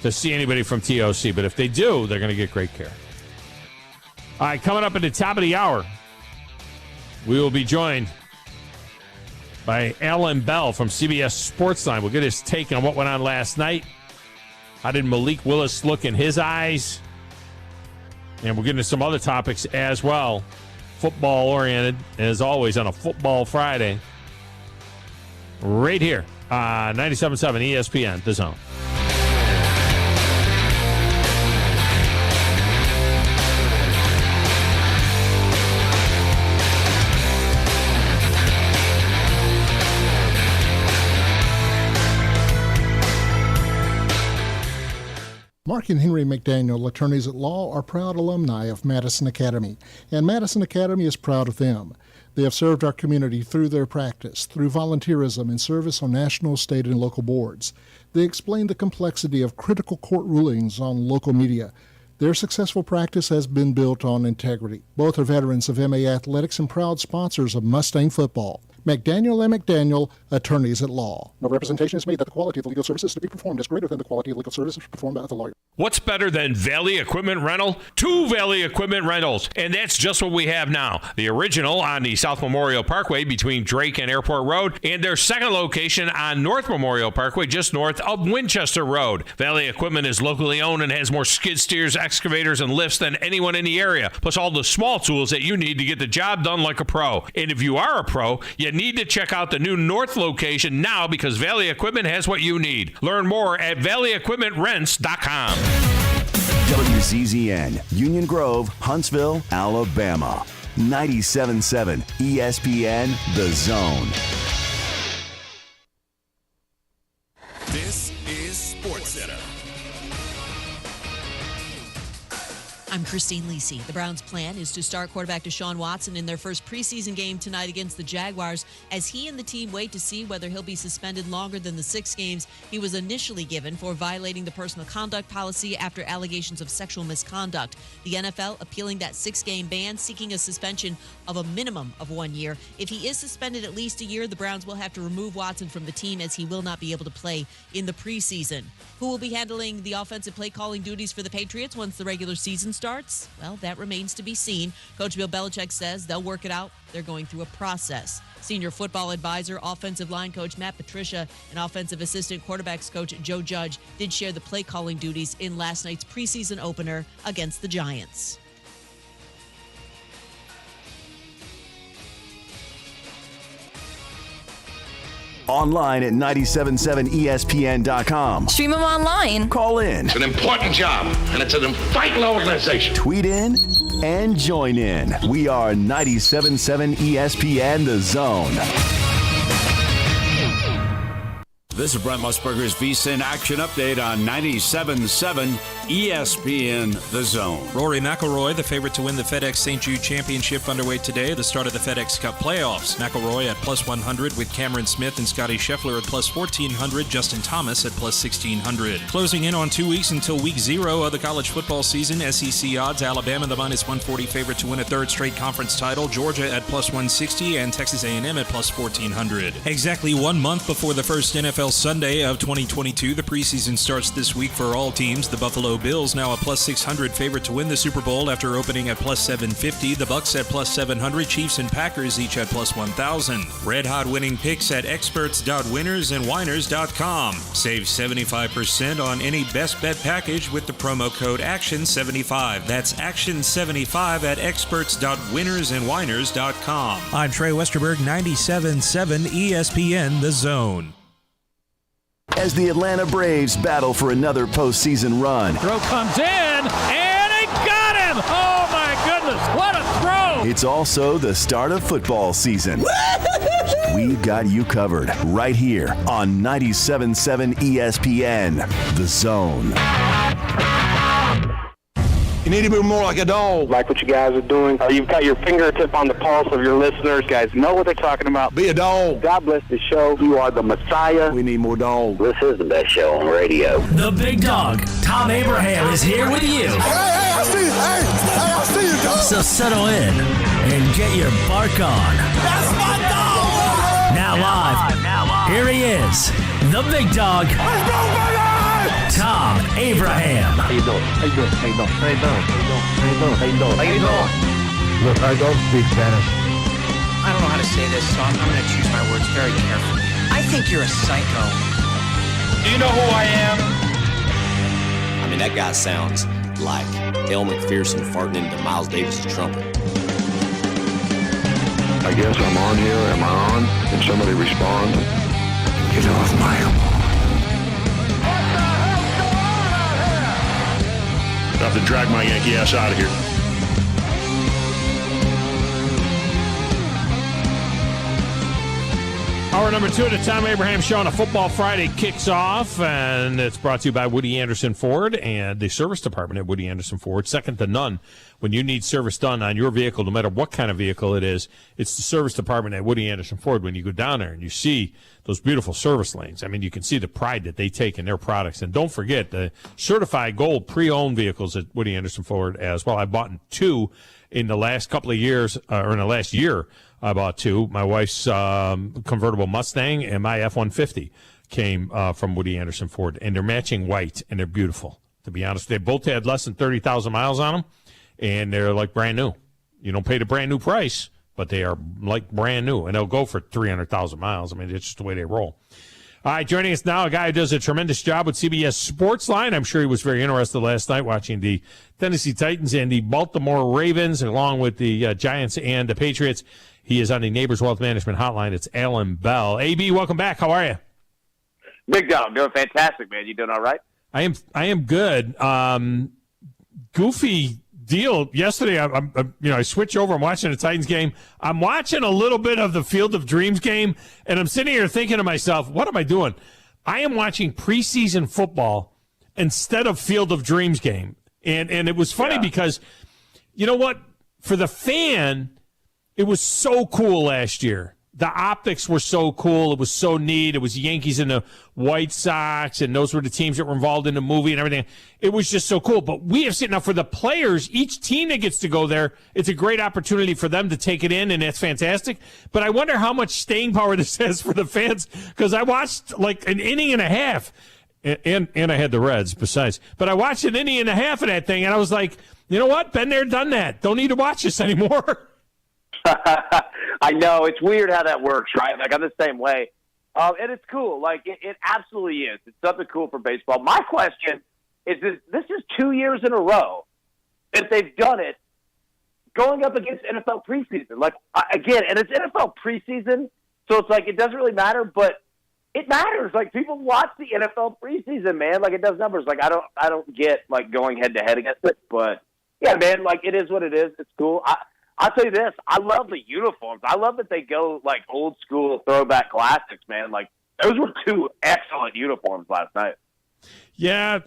to see anybody from TOC. But if they do, they're going to get great care. All right, coming up at the top of the hour, we will be joined by Alan Bell from CBS Sportsline. We'll get his take on what went on last night. How did Malik Willis look in his eyes? And we'll get into some other topics as well. Football-oriented, as always, on a Football Friday. Right here on 97.7 ESPN, The Zone. Mark and Henry McDaniel, attorneys at law, are proud alumni of Madison Academy, and Madison Academy is proud of them. They have served our community through their practice, through volunteerism and service on national, state, and local boards. They explain the complexity of critical court rulings on local media. Their successful practice has been built on integrity. Both are veterans of MA Athletics and proud sponsors of Mustang football. McDaniel and McDaniel, attorneys at law. No representation is made that the quality of the legal services to be performed is greater than the quality of legal services performed by the lawyer. What's better than Valley Equipment Rental? 2 Valley Equipment Rentals, and that's just what we have now. The original on the South Memorial Parkway between Drake and Airport Road, and their second location on North Memorial Parkway just north of Winchester Road. Valley Equipment is locally owned and has more skid steers, excavators, and lifts than anyone in the area, plus all the small tools that you need to get the job done like a pro. And if you are a pro, you need to check out the new North location now because Valley Equipment has what you need. Learn more at valleyequipmentrents.com. WCZN, Union Grove, Huntsville, Alabama. 97.7 ESPN, The Zone. This is SportsCenter. I'm Christine Lisi. The Browns' plan is to start quarterback Deshaun Watson in their first preseason game tonight against the Jaguars as he and the team wait to see whether he'll be suspended longer than the 6 games he was initially given for violating the personal conduct policy after allegations of sexual misconduct. The NFL appealing that 6-game ban, seeking a suspension of a minimum of 1 year. If he is suspended at least a year, the Browns will have to remove Watson from the team as he will not be able to play in the preseason. Who will be handling the offensive play calling duties for the Patriots once the regular season starts? Well, that remains to be seen. Coach Bill Belichick says they'll work it out. They're going through a process. Senior football advisor, offensive line coach Matt Patricia, and offensive assistant quarterbacks coach Joe Judge did share the play calling duties in last night's preseason opener against the Giants. Online at 977ESPN.com. Stream them online. Call in. It's an important job, and it's an vital organization. Tweet in and join in. We are 97.7 ESPN, The Zone. This is Brent Musburger's VSiN Action Update on 97.7 ESPN The Zone. Rory McIlroy, the favorite to win the FedEx St. Jude Championship, underway today, the start of the FedEx Cup playoffs. McIlroy at plus 100 with Cameron Smith and Scotty Scheffler at plus 1,400, Justin Thomas at plus 1,600. Closing in on 2 weeks until week 0 of the college football season, SEC odds, Alabama the minus 140 favorite to win a third straight conference title, Georgia at plus 160, and Texas A&M at plus 1,400. Exactly 1 month before the first NFL Sunday of 2022. The preseason starts this week for all teams. The Buffalo Bills now a plus 600 favorite to win the Super Bowl after opening at plus 750. The Bucks at plus 700. Chiefs and Packers each at plus 1,000. Red hot winning picks at experts.winnersandwhiners.com. Save 75% on any best bet package with the promo code ACTION75. That's ACTION75 at experts.winnersandwhiners.com. I'm Trey Westerberg, 97.7 ESPN The Zone. As the Atlanta Braves battle for another postseason run. Throw comes in, and they got him! Oh, my goodness, what a throw! It's also the start of football season. We've got you covered right here on 97.7 ESPN, The Zone. You need to be more like a dog. Like what you guys are doing. You've got your fingertip on the pulse of your listeners. Guys know what they're talking about. Be a dog. God bless the show. You are the Messiah. We need more dogs. This is the best show on radio. The big dog, Thom Abraham, is here with you. Hey, I see you. I see you, dog. So settle in and get your bark on. That's my dog. Now live. Here he is, the big dog. Let's go, baby! Thom Abraham. How you doing? How you doing? How you doing? How you doing? How you doing? How you doing? How you doing? How you doing? Look, I don't speak Spanish. I don't know how to say this, so I'm going to choose my words very carefully. I think you're a psycho. Do you know who I am? I mean, that guy sounds like El McPherson farting into Miles Davis' trumpet. I guess I'm on here. Am I on? Can somebody respond? Get off my lawn. I have to drag my Yankee ass out of here. Hour number 2 of the Thom Abraham Show on a Football Friday kicks off, and it's brought to you by Woody Anderson Ford and the service department at Woody Anderson Ford. Second to none when you need service done on your vehicle, no matter what kind of vehicle it is. It's the service department at Woody Anderson Ford. When you go down there and you see those beautiful service lanes, I mean, you can see the pride that they take in their products. And don't forget the certified gold pre-owned vehicles at Woody Anderson Ford as well. I bought 2 in the last couple of years, or in the last year. I bought 2. My wife's convertible Mustang and my F-150 came from Woody Anderson Ford, and they're matching white, and they're beautiful. To be honest, they both had less than 30,000 miles on them, and they're like brand new. You don't pay the brand new price, but they are like brand new, and they'll go for 300,000 miles. I mean, it's just the way they roll. All right, joining us now, a guy who does a tremendous job with CBS Sportsline. I'm sure he was very interested last night watching the Tennessee Titans and the Baltimore Ravens, along with the Giants and the Patriots. He is on the Neighbors Wealth Management Hotline. It's Alan Bell. AB, welcome back. How are you? Big dog, I'm doing fantastic, man. You doing all right? I am good. Goofy deal yesterday. I switch over. I'm watching the Titans game. I'm watching a little bit of the Field of Dreams game, and I'm sitting here thinking to myself, what am I doing? I am watching preseason football instead of Field of Dreams game. And it was funny because, you know what? For the fan, it was so cool last year. The optics were so cool. It was so neat. It was Yankees and the White Sox, and those were the teams that were involved in the movie and everything. It was just so cool. But we have seen now for the players, each team that gets to go there, it's a great opportunity for them to take it in, and that's fantastic. But I wonder how much staying power this has for the fans, because I watched like an inning and a half, and I had the Reds besides. But I watched an inning and a half of that thing, and I was like, you know what? Been there, done that. Don't need to watch this anymore. I know. It's weird how that works, right? Like, I'm the same way. And it's cool. Like, it absolutely is. It's something cool for baseball. My question is this is 2 years in a row that they've done it going up against NFL preseason. Like, again, and it's NFL preseason, so it's like it doesn't really matter, but it matters. Like, people watch the NFL preseason, man. Like, it does numbers. Like, I don't get, like, going head-to-head against it. But, yeah, man, like, it is what it is. It's cool. I'll tell you this. I love the uniforms. I love that they go, like, old-school throwback classics, man. Like, Those were two excellent uniforms last night. Yeah,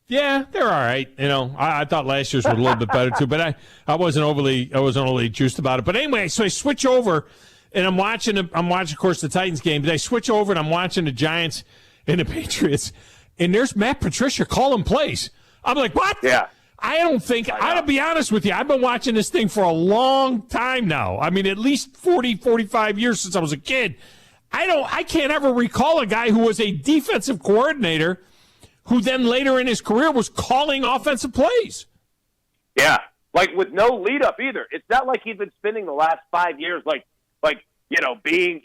yeah, they're all right. You know, I thought last year's were a little bit better too, but I wasn't overly juiced about it. But anyway, so I switch over, and I'm watching, of course, the Titans game. But I switch over and I'm watching the Giants and the Patriots, and there's Matt Patricia calling plays. I'm like, what? Yeah. I don't think, I'll be honest with you, I've been watching this thing for a long time now. I mean, at least 40, 45 years since I was a kid. I can't ever recall a guy who was a defensive coordinator who then later in his career was calling offensive plays. Yeah, like with no lead up either. It's not like he's been spending the last 5 years being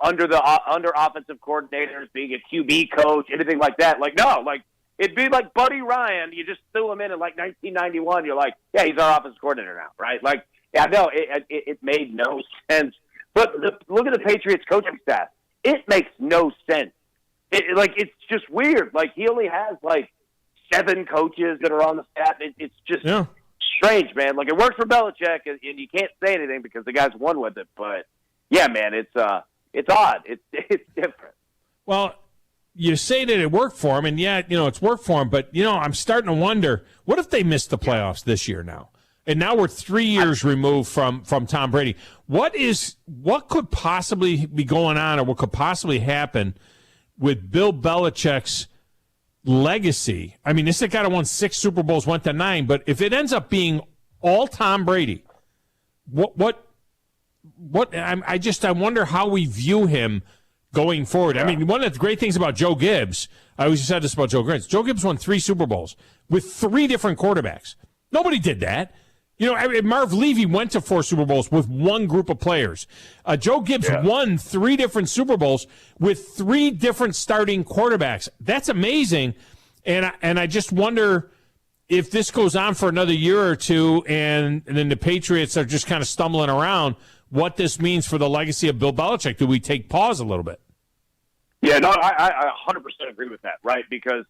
under offensive coordinators, being a QB coach, anything like that. Like no, like it'd be like Buddy Ryan. You just threw him in like 1991. You're like, yeah, he's our offensive coordinator now, right? Like, yeah, no, it made no sense. But look at the Patriots coaching staff. It makes no sense. It's just weird. Like, he only has, 7 coaches that are on the staff. It's just strange, man. Like, it works for Belichick, and you can't say anything because the guy's won with it. But, yeah, man, it's odd. It's different. Well, you say that it worked for him, and, it's worked for him. But, I'm starting to wonder, what if they missed the playoffs this year now? And now we're 3 years removed from Tom Brady. What could possibly be going on, or what could possibly happen with Bill Belichick's legacy? I mean, this guy won 6 Super Bowls, went to 9. But if it ends up being all Tom Brady, what? I wonder how we view him going forward. Yeah. I mean, one of the great things about Joe Gibbs, I always said this about Joe Gibbs. Joe Gibbs won 3 Super Bowls with 3 different quarterbacks. Nobody did that. Marv Levy went to 4 Super Bowls with 1 group of players. Joe Gibbs won 3 different Super Bowls with 3 different starting quarterbacks. That's amazing. And I just wonder if this goes on for another year or two and then the Patriots are just kind of stumbling around, what this means for the legacy of Bill Belichick. Do we take pause a little bit? Yeah, no, I 100% agree with that, right? Because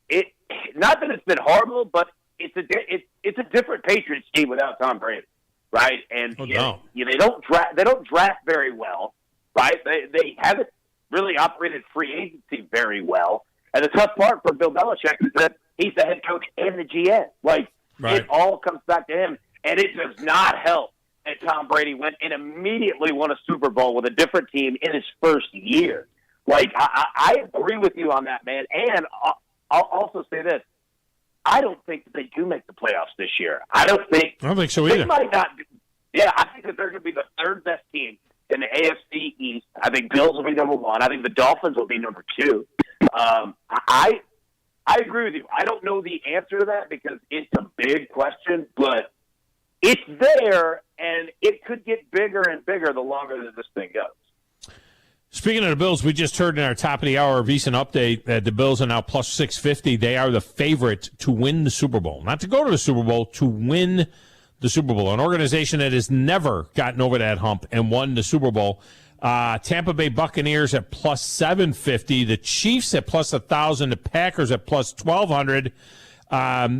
it not that it's been horrible, but it's a different Patriots team without Tom Brady, right? And they don't draft very well, right? They haven't really operated free agency very well. And the tough part for Bill Belichick is that he's the head coach and the GM. It all comes back to him, and it does not help that Tom Brady went and immediately won a Super Bowl with a different team in his first year. I agree with you on that, man. And I'll also say this. I don't think that they do make the playoffs this year. I don't think so either. They might not. Yeah, I think that they're going to be the 3rd best team in the AFC East. I think Bills will be number 1. I think the Dolphins will be number 2. I agree with you. I don't know the answer to that because it's a big question, but it's there, and it could get bigger and bigger the longer that this thing goes. Speaking of the Bills, we just heard in our top of the hour recent update that the Bills are now plus 650. They are the favorite to win the Super Bowl. Not to go to the Super Bowl, to win the Super Bowl. An organization that has never gotten over that hump and won the Super Bowl. Tampa Bay Buccaneers at plus 750. The Chiefs at plus 1,000. The Packers at plus 1,200.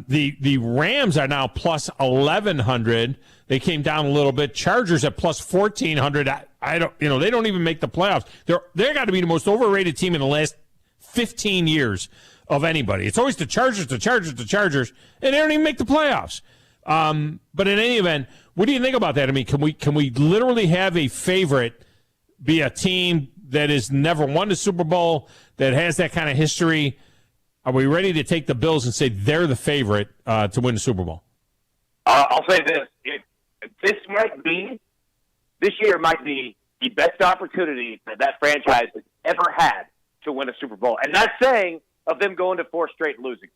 The Rams are now plus 1,100. They came down a little bit. Chargers at plus 1,400. I don't, they don't even make the playoffs. They're got to be the most overrated team in the last 15 years of anybody. It's always the Chargers, and they don't even make the playoffs. But in any event, what do you think about that? I mean, can we literally have a favorite be a team that has never won the Super Bowl, that has that kind of history? Are we ready to take the Bills and say they're the favorite to win the Super Bowl? I'll say this. This year might be the best opportunity that franchise has ever had to win a Super Bowl. And not saying of them going to 4 straight and losing.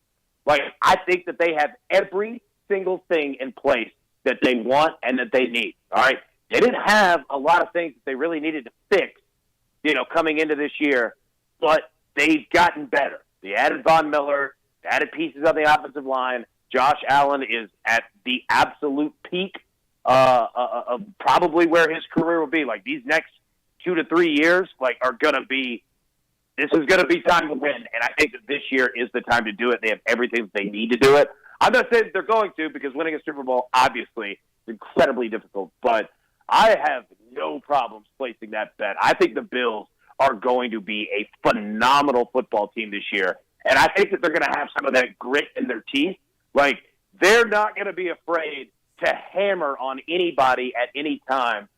I think that they have every single thing in place that they want and that they need. All right? They didn't have a lot of things that they really needed to fix, coming into this year, but they've gotten better. They added Von Miller, added pieces on the offensive line. Josh Allen is at the absolute peak of probably where his career will be. These next 2 to 3 years, are going to be – this is going to be time to win. And I think that this year is the time to do it. They have everything that they need to do it. I'm not saying that they're going to, because winning a Super Bowl, obviously, is incredibly difficult. But I have no problems placing that bet. I think the Bills are going to be a phenomenal football team this year. And I think that they're going to have some of that grit in their teeth. Like, they're not going to be afraid to hammer on anybody at any time.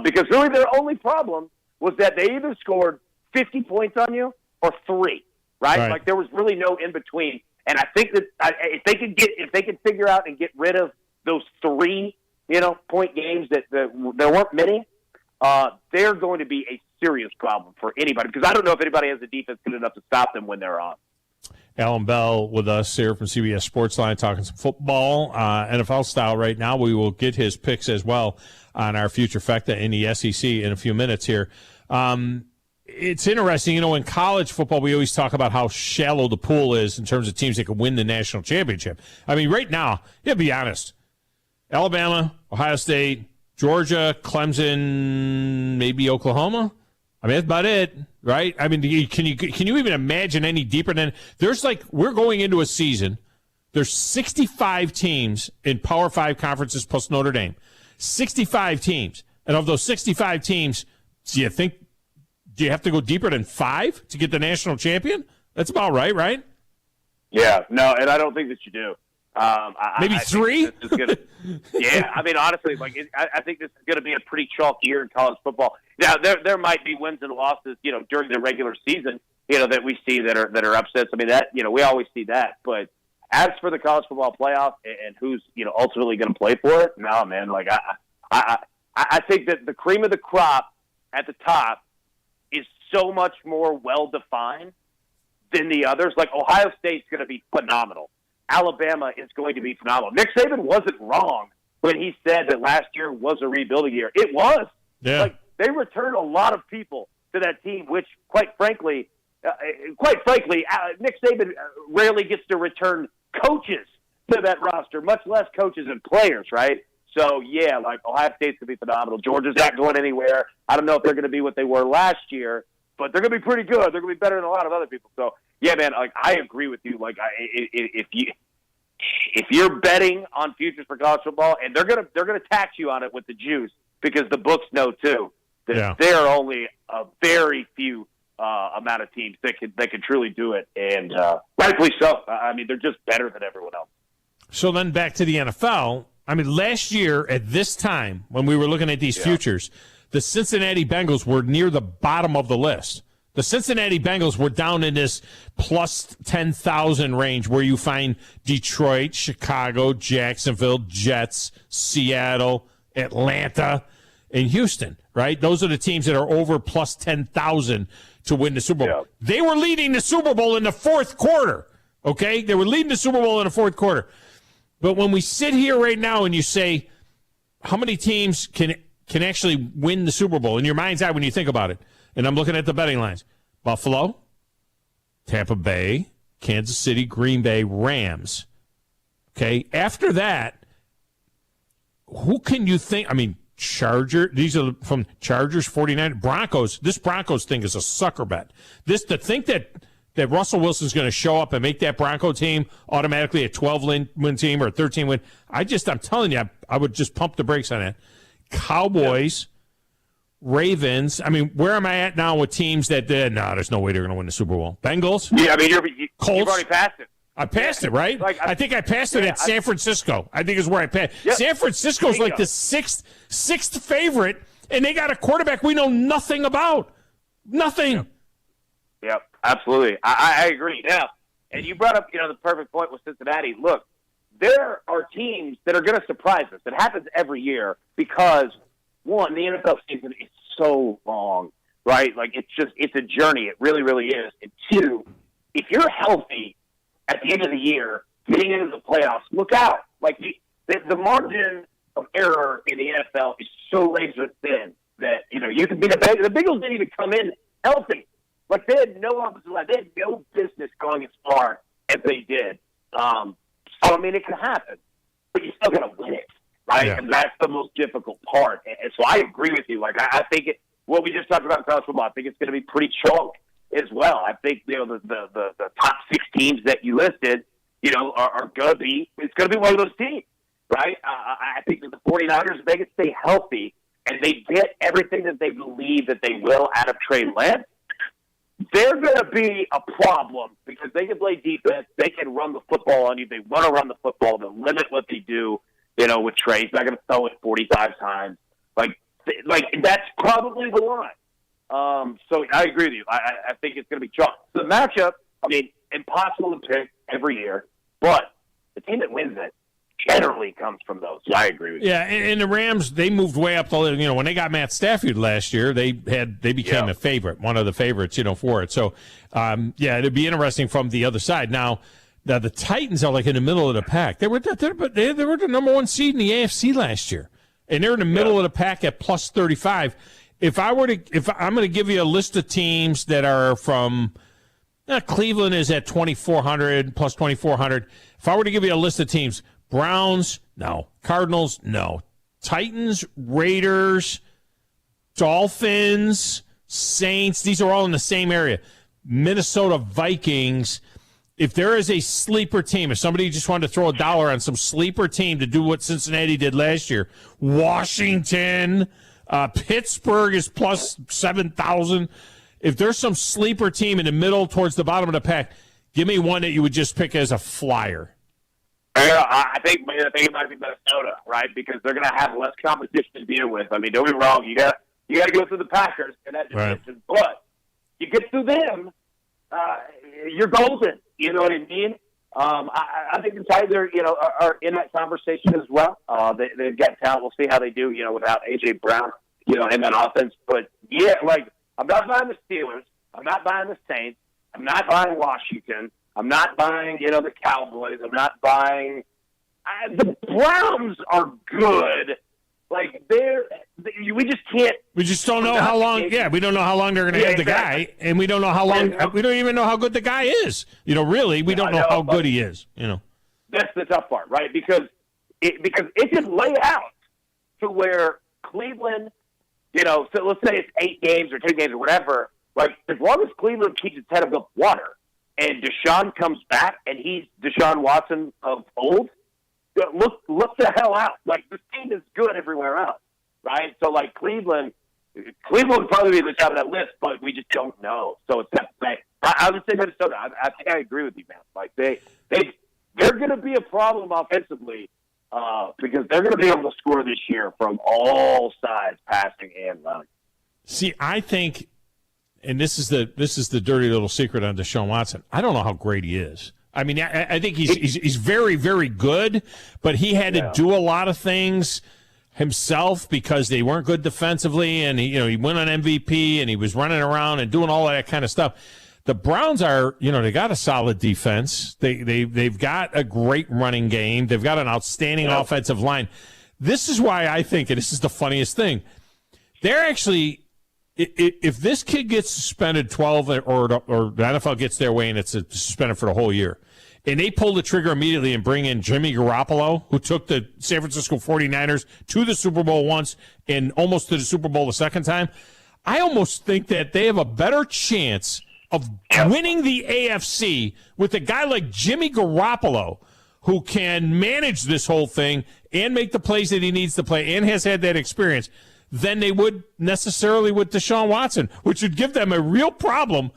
Because really their only problem was that they either scored 50 points on you or 3, right? Like, there was really no in between. And I think that if they could figure out and get rid of those 3, point games that there weren't many, they're going to be a serious problem for anybody. Because I don't know if anybody has a defense good enough to stop them when they're on. Alan Bell with us here from CBS Sportsline talking some football, NFL style right now. We will get his picks as well on our future Fecta in the SEC in a few minutes here. It's interesting, in college football, we always talk about how shallow the pool is in terms of teams that can win the national championship. I mean, right now, to be honest, Alabama, Ohio State, Georgia, Clemson, maybe Oklahoma. I mean, that's about it, right? I mean, can you even imagine any deeper than we're going into a season. There's 65 teams in Power 5 conferences plus Notre Dame. 65 teams. And of those 65 teams, do you have to go deeper than 5 to get the national champion? That's about right? Yeah, no, and I don't think that you do. Maybe 3? Yeah, I mean, honestly, I think this is going to be a pretty chalk year in college football. Now, there might be wins and losses, during the regular season, that we see that are upsets. I mean, that we always see that. But as for the college football playoff and who's ultimately going to play for it, no, man. Like I think that the cream of the crop at the top is so much more well defined than the others. Like Ohio State's going to be phenomenal. Alabama is going to be phenomenal. Nick Saban wasn't wrong when he said that last year was a rebuilding year. It was. Yeah. Like, they returned a lot of people to that team, which, quite frankly, Nick Saban rarely gets to return coaches to that roster, much less coaches and players, right? So, yeah, Ohio State's going to be phenomenal. Georgia's not going anywhere. I don't know if they're going to be what they were last year, but they're going to be pretty good. They're going to be better than a lot of other people. So, yeah, man, I agree with you. If you're betting on futures for college football, and they're gonna tax you on it with the juice, because the books know too that there are only a very few amount of teams that can truly do it, and rightfully so. I mean, they're just better than everyone else. So then back to the NFL. I mean, last year at this time when we were looking at these futures, the Cincinnati Bengals were near the bottom of the list. The Cincinnati Bengals were down in this plus 10,000 range where you find Detroit, Chicago, Jacksonville, Jets, Seattle, Atlanta, and Houston, right? Those are the teams that are over plus 10,000 to win the Super Bowl. Yeah. They were leading the Super Bowl in the fourth quarter, okay? They were leading the Super Bowl in the fourth quarter. But when we sit here right now and you say, how many teams can actually win the Super Bowl in your mind's eye when you think about it? And I'm looking at the betting lines. Buffalo, Tampa Bay, Kansas City, Green Bay, Rams. Okay, after that, who can you think? I mean, these are from Chargers, 49, Broncos. This Broncos thing is a sucker bet. To think that Russell Wilson's going to show up and make that Bronco team automatically a 12-win team or a 13-win, I'm telling you, I would just pump the brakes on that. Cowboys. Yeah. Ravens. I mean, where am I at now with teams that there's no way they're going to win the Super Bowl? Bengals? Yeah, I mean, Colts? You've already passed it. I passed it, right? I think I passed it at San Francisco. I think is where I passed. Yep. San Francisco's like the sixth favorite, and they got a quarterback we know nothing about. Nothing. Yep, absolutely. I agree. Now, and you brought up, the perfect point with Cincinnati. Look, there are teams that are going to surprise us. It happens every year because – one, the NFL season is so long, right? Like, it's a journey. It really, really is. And two, if you're healthy at the end of the year, getting into the playoffs, look out. Like, the margin of error in the NFL is so razor thin that, you can be the Bengals didn't even come in healthy. Like, they had no offensive line. They had no business going as far as they did. So, I mean, it can happen, but you're still going to win it. Right, yeah. And that's the most difficult part. And so I agree with you. Like, I think what we just talked about in college football, I think it's going to be pretty chalk as well. I think the top 6 teams that you listed, are going to be. It's going to be one of those teams, right? I think that the 49ers, if they can stay healthy and they get everything that they believe that they will out of Trey Lance, they're going to be a problem because they can play defense. They can run the football on you. They want to run the football. They'll limit what they do, with Trey. He's not going to throw it 45 times. Like that's probably the line. So I agree with you. I think it's going to be chalk. The matchup, impossible to pick every year, but the team that wins it generally comes from those. So I agree with you. Yeah, and the Rams, they moved way up the list. When they got Matt Stafford last year, they became a favorite, one of the favorites, for it. So, it'd be interesting from the other side. Now the Titans are like in the middle of the pack. They were the number one seed in the AFC last year, and they're in the middle of the pack at plus 35. If I'm going to give you a list of teams that are from Cleveland is at 2,400 plus 2,400. If I were to give you a list of teams. Browns, no. Cardinals, no. Titans, Raiders, Dolphins, Saints, these are all in the same area. Minnesota Vikings. If there is a sleeper team, if somebody just wanted to throw $1 on some sleeper team to do what Cincinnati did last year, Washington, Pittsburgh is plus 7,000. If there's some sleeper team in the middle towards the bottom of the pack, give me one that you would just pick as a flyer. I think it might be Minnesota, right? Because they're going to have less competition to deal with. Don't be wrong. You got to go through the Packers in that division, but you get through them, you're golden. You know what I mean? I think the Titans are in that conversation as well. They've got talent. We'll see how they do. Without AJ Brown, in that offense. But I'm not buying the Steelers. I'm not buying the Saints. I'm not buying Washington. I'm not buying, the Cowboys. I'm not buying the Browns are good. We just can't. We just don't know how long. Yeah, we don't know how long they're going to have the guy, and we don't know how long. We don't even know how good the guy is. Really, we don't know how good he is. That's the tough part, right? Because it can lay out to where Cleveland, so let's say it's 8 games or 10 games or whatever. As long as Cleveland keeps its head above water. And Deshaun comes back, and he's Deshaun Watson of old. Look the hell out! This team is good everywhere else, right? So, Cleveland would probably be at the top of that list, but we just don't know. So it's that thing. I would say Minnesota. I think I agree with you, man. They're going to be a problem offensively because they're going to be able to score this year from all sides, passing and running. See, I think. And this is the dirty little secret on Deshaun Watson. I don't know how great he is. I think he's very, very good, but he had to do a lot of things himself because they weren't good defensively, and he went on MVP and he was running around and doing all that kind of stuff. The Browns are, they got a solid defense. They've got a great running game. They've got an outstanding offensive line. This is why I think, and this is the funniest thing, they're actually. If this kid gets suspended 12 or the NFL gets their way and it's suspended for the whole year, and they pull the trigger immediately and bring in Jimmy Garoppolo, who took the San Francisco 49ers to the Super Bowl once and almost to the Super Bowl the second time, I almost think that they have a better chance of winning the AFC with a guy like Jimmy Garoppolo, who can manage this whole thing and make the plays that he needs to play and has had that experience, than they would necessarily with Deshaun Watson, which would give them a real problem.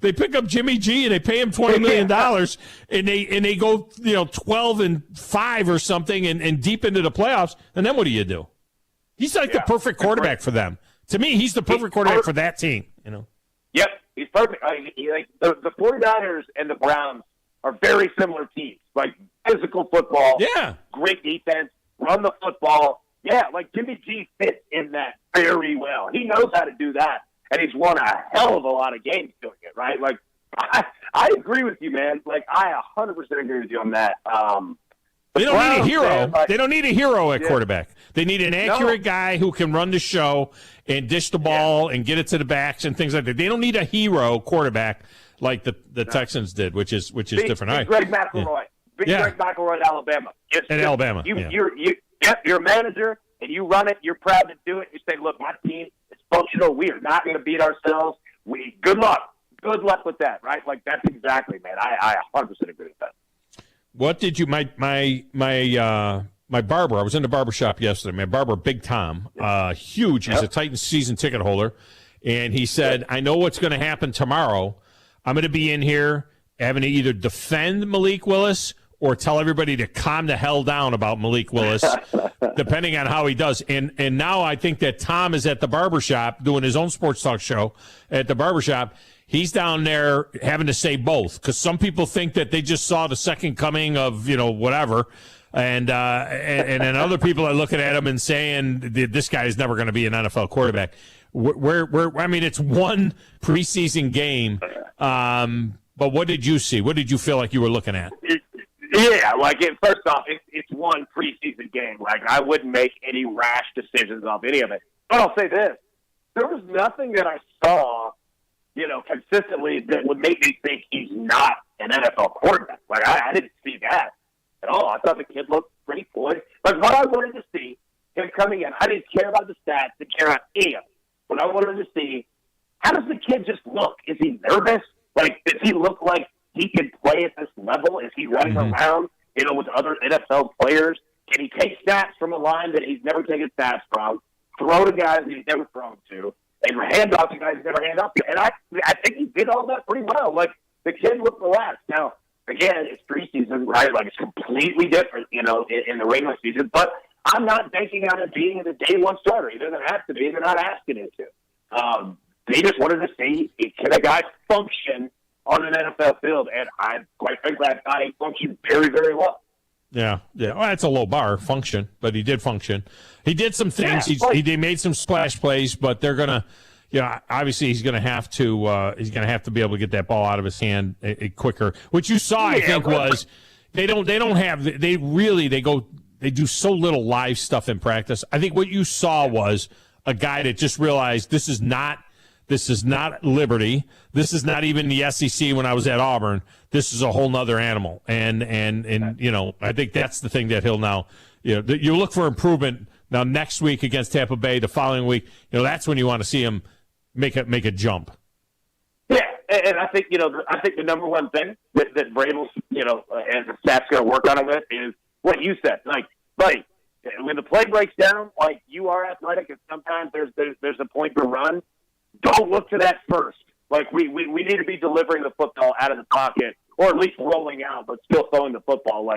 They pick up Jimmy G and they pay him $20 million, and they go 12-5 or something and deep into the playoffs. And then what do? He's like the perfect quarterback for them. To me, he's the perfect quarterback for that team. Yep, he's perfect. The 49ers and the Browns are very similar teams. Physical football, great defense, run the football. Yeah, Jimmy G fits in that very well. He knows how to do that, and he's won a hell of a lot of games doing it, right? I agree with you, man. I 100% agree with you on that. They don't need a hero. They don't need a hero at quarterback. They need an accurate guy who can run the show and dish the ball and get it to the backs and things like that. They don't need a hero quarterback like the Texans did, which is different. Big Greg McElroy. Greg McElroy at Alabama. Alabama. You're a manager, and you run it. You're proud to do it. You say, look, my team is functional. We are not going to beat ourselves. Good luck. Good luck with that, right? That's exactly, man. I 100% agree with that. What did you my my barber, I was in the barber shop yesterday. My barber, Big Thom, huge. He's a Titans season ticket holder. And he said, I know what's going to happen tomorrow. I'm going to be in here having to either defend Malik Willis or tell everybody to calm the hell down about Malik Willis, depending on how he does. And now I think that Thom is at the barbershop doing his own sports talk show at the barbershop. He's down there having to say both, because some people think that they just saw the second coming of, whatever. And then other people are looking at him and saying, this guy is never going to be an NFL quarterback. I mean, it's one preseason game. But what did you see? What did you feel like you were looking at? Yeah, first off, it's one preseason game. I wouldn't make any rash decisions off any of it. But I'll say this. There was nothing that I saw, consistently that would make me think he's not an NFL quarterback. I didn't see that at all. I thought the kid looked pretty good. But what I wanted to see, him coming in, I didn't care about the stats, didn't care about any of it. What I wanted to see, how does the kid just look? Is he nervous? Does he look like he can play at this level? Is he running around, with other NFL players? Can he take snaps from a line that he's never taken snaps from, throw to guys that he's never thrown to, and hand off to guys he's never hand off to? And I think he did all that pretty well. The kid looked relaxed. Now, again, it's preseason, right? It's completely different, in the regular season. But I'm not banking on it being the day one starter. He doesn't have to be. They're not asking him to. They just wanted to see, can a guy function on an NFL field? And quite frankly, I thought he functioned very, very well. Yeah. Well, that's a low bar, function, but he did function. He did some things. He made some splash plays, but they're gonna, obviously he's gonna have to be able to get that ball out of his hand quicker. What you saw, I think, was they do so little live stuff in practice. I think what you saw was a guy that just realized this is not Liberty. This is not even the SEC when I was at Auburn. This is a whole nother animal. And I think that's the thing that he'll now, you look for improvement now next week against Tampa Bay, the following week, that's when you want to see him make a jump. Yeah. And I think, the number one thing that Vrabel's, and the staff's going to work on him with is what you said. Buddy, when the play breaks down, you are athletic, and sometimes there's a point to run. Don't look to that first. We need to be delivering the football out of the pocket, or at least rolling out, but still throwing the football.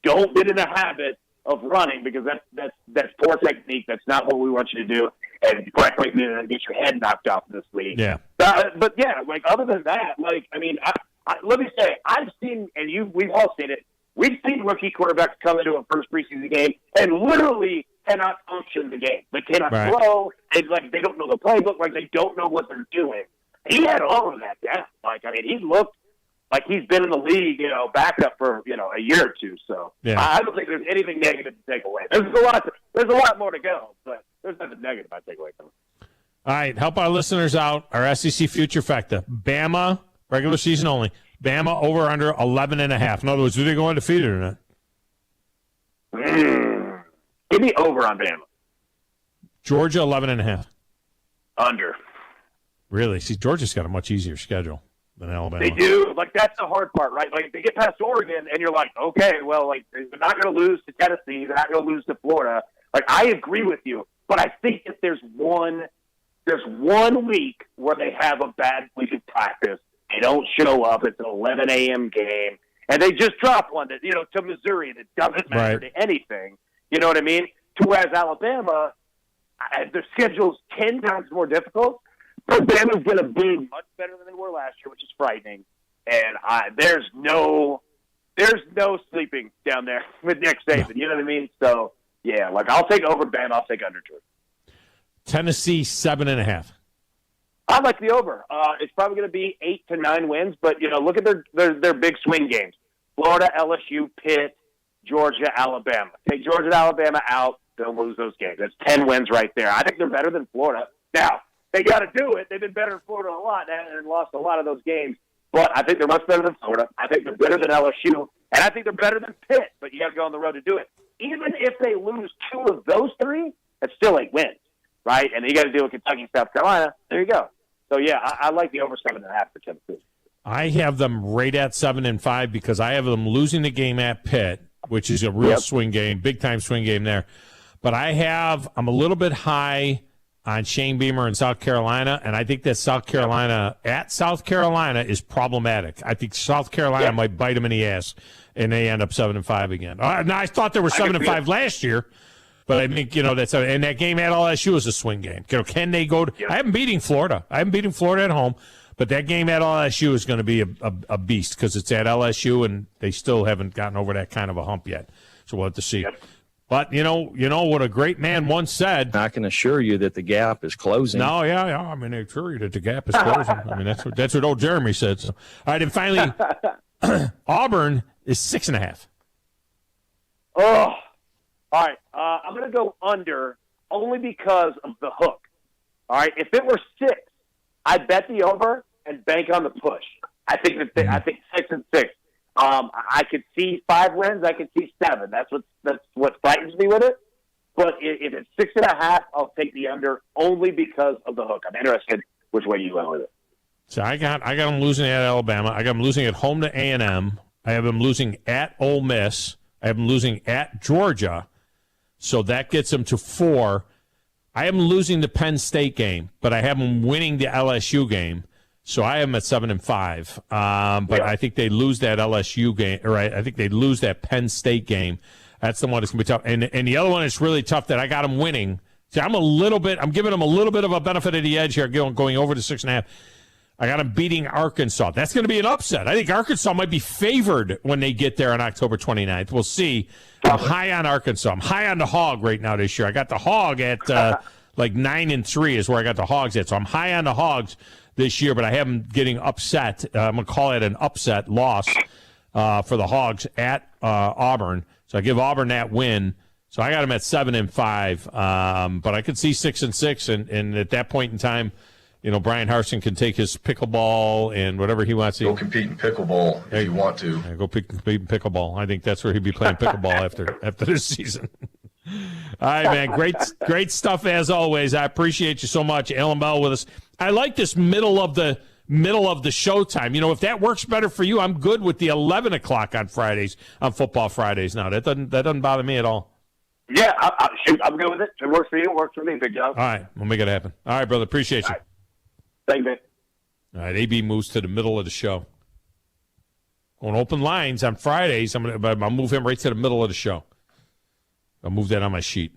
Don't get in the habit of running, because that's poor technique. That's not what we want you to do. And quite frankly, get your head knocked off in this league. Yeah. But yeah, other than that, let me say, I've seen, and we've all seen it. We've seen rookie quarterbacks come into a first preseason game and literally cannot function the game. They cannot throw. They don't know the playbook. They don't know what they're doing. He had all of that down. He looked like he's been in the league, backup for a year or two. So I don't think there's anything negative to take away. There's a lot more to go, but there's nothing negative I take away from it. All right, help our listeners out. Our SEC future factor: Bama regular season only. Bama over under 11.5. In other words, do they go undefeated or not? Give me over on Bama. Georgia 11.5. Under. Really? See, Georgia's got a much easier schedule than Alabama. They do. That's the hard part, right? They get past Oregon, and you're like, okay, well, they're not going to lose to Tennessee. They're not going to lose to Florida. I agree with you, but I think if there's one week where they have a bad week of practice, they don't show up. It's an 11 a.m. game, and they just drop one that to Missouri that doesn't matter to anything. You know what I mean? To whereas Alabama, their schedule's 10 times more difficult. But Bama's going to be much better than they were last year, which is frightening. And there's no sleeping down there with Nick Saban. You know what I mean? So yeah, I'll take over Bama. I'll take under Georgia. Tennessee 7.5. I like the over. It's probably going to be 8 to 9 wins, but look at their big swing games: Florida, LSU, Pitt, Georgia, Alabama. Take Georgia and Alabama out, they'll lose those games. That's 10 wins right there. I think they're better than Florida. Now they got to do it. They've been better than Florida a lot and lost a lot of those games. But I think they're much better than Florida. I think they're better than LSU, and I think they're better than Pitt. But you got to go on the road to do it. Even if they lose 2 of those 3, that's still 8 wins, right? And you got to deal with Kentucky, South Carolina. There you go. So, yeah, I like the over 7.5 for Tennessee. I have them right at 7-5 because I have them losing the game at Pitt. which is a real swing game, big-time swing game there. But I'm a little bit high on Shane Beamer in South Carolina, and I think that South Carolina is problematic. I think South Carolina might bite them in the ass, and they end up 7-5 again. Now, I thought they were 7-5 last year, but I think, and that game at LSU is a swing game. Can they go I haven't beaten Florida. At home, but that game at LSU is going to be a beast because it's at LSU, and they still haven't gotten over that kind of a hump yet. So we'll have to see. Yep. But, you know what a great man once said. I can assure you that the gap is closing. No, yeah. I mean, I assure you that the gap is closing. I mean, that's what old Jeremy said. So. All right, and finally, Auburn is 6.5. Oh, all right. I'm going to go under only because of the hook. All right, if it were 6, I'd bet the over and bank on the push. I think 6-6. I could see 5 wins. I could see 7. That's what frightens me with it. But if it's 6.5, I'll take the under only because of the hook. I'm interested which way you went with it. So I got them losing at Alabama. I got them losing at home to A&M. I have them losing at Ole Miss. I have them losing at Georgia. So that gets them to 4. I have them losing the Penn State game, but I have them winning the LSU game. So I am at 7-5, but I think they lose that LSU game, or I think they lose that Penn State game. That's the one that's going to be tough. And the other one is really tough that I got them winning. See, I'm giving them a little bit of a benefit of the edge here, going over to 6.5. I got them beating Arkansas. That's going to be an upset. I think Arkansas might be favored when they get there on October 29th. We'll see. I'm high on Arkansas. I'm high on the Hog right now this year. I got the Hog at 9-3 is where I got the Hogs at. So I'm high on the Hogs this year, but I have them getting upset. I'm going to call it an upset loss for the Hogs at Auburn. So I give Auburn that win. So I got them at 7-5. But I could see 6-6, and at that point in time, Brian Harsin can take his pickleball and whatever he wants to. Go compete in pickleball if you want to. Yeah, go compete in pickleball. I think that's where he'd be playing pickleball after this season. All right, man. Great stuff as always. I appreciate you so much. Alan Bell with us. I like this middle of the show time. If that works better for you, I'm good with the 11 o'clock on Fridays, on Football Fridays. Now that doesn't bother me at all. Yeah, I'm good with it. It works for you. It works for me, Big John. All right, we'll make it happen. All right, brother. Appreciate you. Thank you, man. All right, AB moves to the middle of the show. On open lines on Fridays, I'll move him right to the middle of the show. I'll move that on my sheet.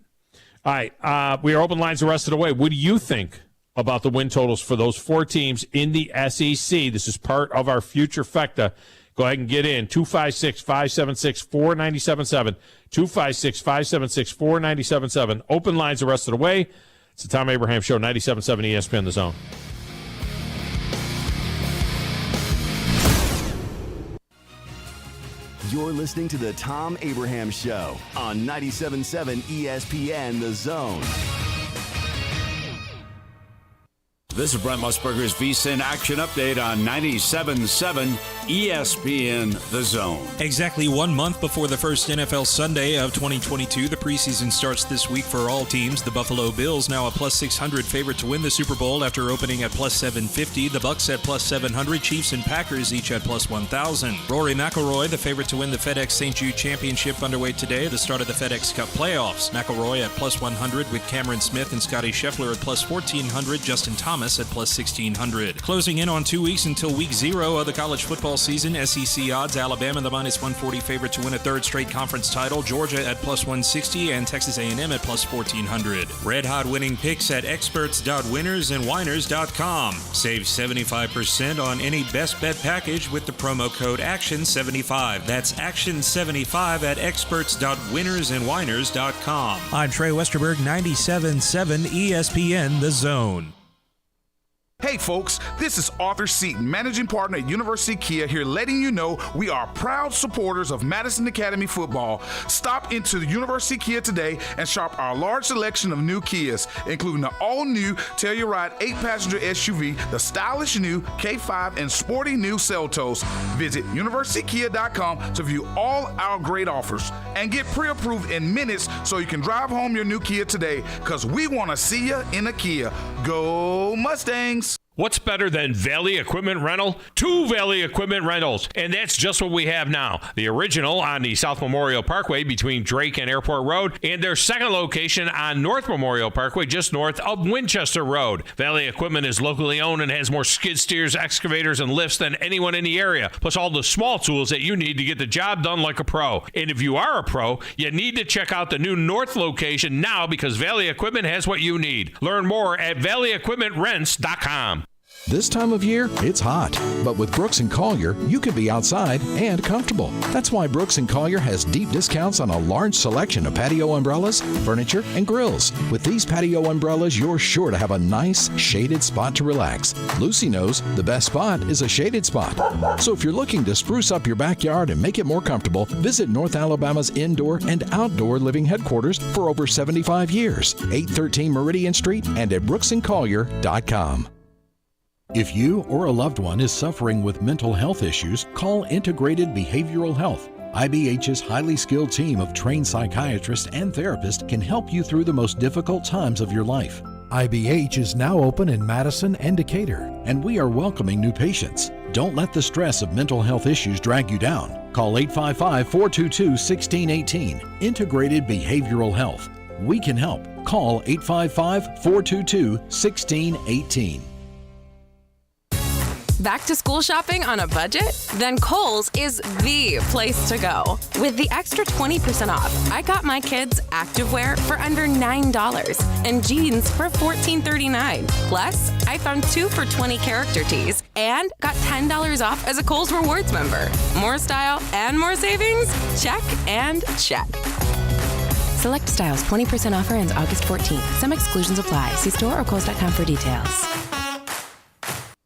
All right, we are open lines the rest of the way. What do you think about the win totals for those 4 teams in the SEC? This is part of our future Fecta. Go ahead and get in. 256-576-4977. 256-576-4977. Open lines the rest of the way. It's the Tom Abraham Show, 97.7 ESPN The Zone. You're listening to the Tom Abraham Show on 97.7 ESPN The Zone. This is Brent Musburger's VSiN Action Update on 97.7 ESPN The Zone. Exactly 1 month before the first NFL Sunday of 2022, the preseason starts this week for all teams. The Buffalo Bills now a plus 600 favorite to win the Super Bowl after opening at plus 750. The Bucs at plus 700. Chiefs and Packers each at plus 1,000. Rory McIlroy, the favorite to win the FedEx St. Jude Championship, underway today, the start of the FedEx Cup playoffs. McIlroy at plus 100 with Cameron Smith and Scotty Scheffler at plus 1,400. Justin Thomas at plus 1,600. Closing in on 2 weeks until week 0 of the college football season. SEC odds: Alabama the minus 140 favorite to win a 3rd straight conference title. Georgia at plus 160 and Texas A&M at plus 1,400. Red hot winning picks at experts.winnersandwhiners.com. Save 75% on any best bet package with the promo code ACTION75. That's ACTION75 at experts.winnersandwhiners.com. I'm Trey Westerberg, 97.7 ESPN The Zone. Hey folks, this is Arthur Seaton, managing partner at University Kia, here letting you know we are proud supporters of Madison Academy football. Stop into the University Kia today and shop our large selection of new Kias, including the all-new Telluride 8-passenger SUV, the stylish new K5, and sporty new Seltos. Visit universitykia.com to view all our great offers and get pre-approved in minutes so you can drive home your new Kia today, because we want to see you in a Kia. Go Mustangs! What's better than Valley Equipment Rental? 2 Valley Equipment Rentals, and that's just what we have now. The original on the South Memorial Parkway between Drake and Airport Road, and their second location on North Memorial Parkway just north of Winchester Road. Valley Equipment is locally owned and has more skid steers, excavators, and lifts than anyone in the area, plus all the small tools that you need to get the job done like a pro. And if you are a pro, you need to check out the new North location now because Valley Equipment has what you need. Learn more at valleyequipmentrents.com. This time of year, it's hot. But with Brooks & Collier, you can be outside and comfortable. That's why Brooks & Collier has deep discounts on a large selection of patio umbrellas, furniture, and grills. With these patio umbrellas, you're sure to have a nice, shaded spot to relax. Lucy knows the best spot is a shaded spot. So if you're looking to spruce up your backyard and make it more comfortable, visit North Alabama's indoor and outdoor living headquarters for over 75 years. 813 Meridian Street and at brooksandcollier.com. If you or a loved one is suffering with mental health issues, call Integrated Behavioral Health. IBH's highly skilled team of trained psychiatrists and therapists can help you through the most difficult times of your life. IBH is now open in Madison and Decatur, and we are welcoming new patients. Don't let the stress of mental health issues drag you down. Call 855-422-1618. Integrated Behavioral Health. We can help. Call 855-422-1618. Back to school shopping on a budget? Then Kohl's is the place to go. With the extra 20% off, I got my kids activewear for under $9 and jeans for $14.39. Plus, I found 2 for $20 character tees and got $10 off as a Kohl's Rewards member. More style and more savings? Check and check. Select styles, 20% offer ends August 14th. Some exclusions apply. See store or Kohls.com for details.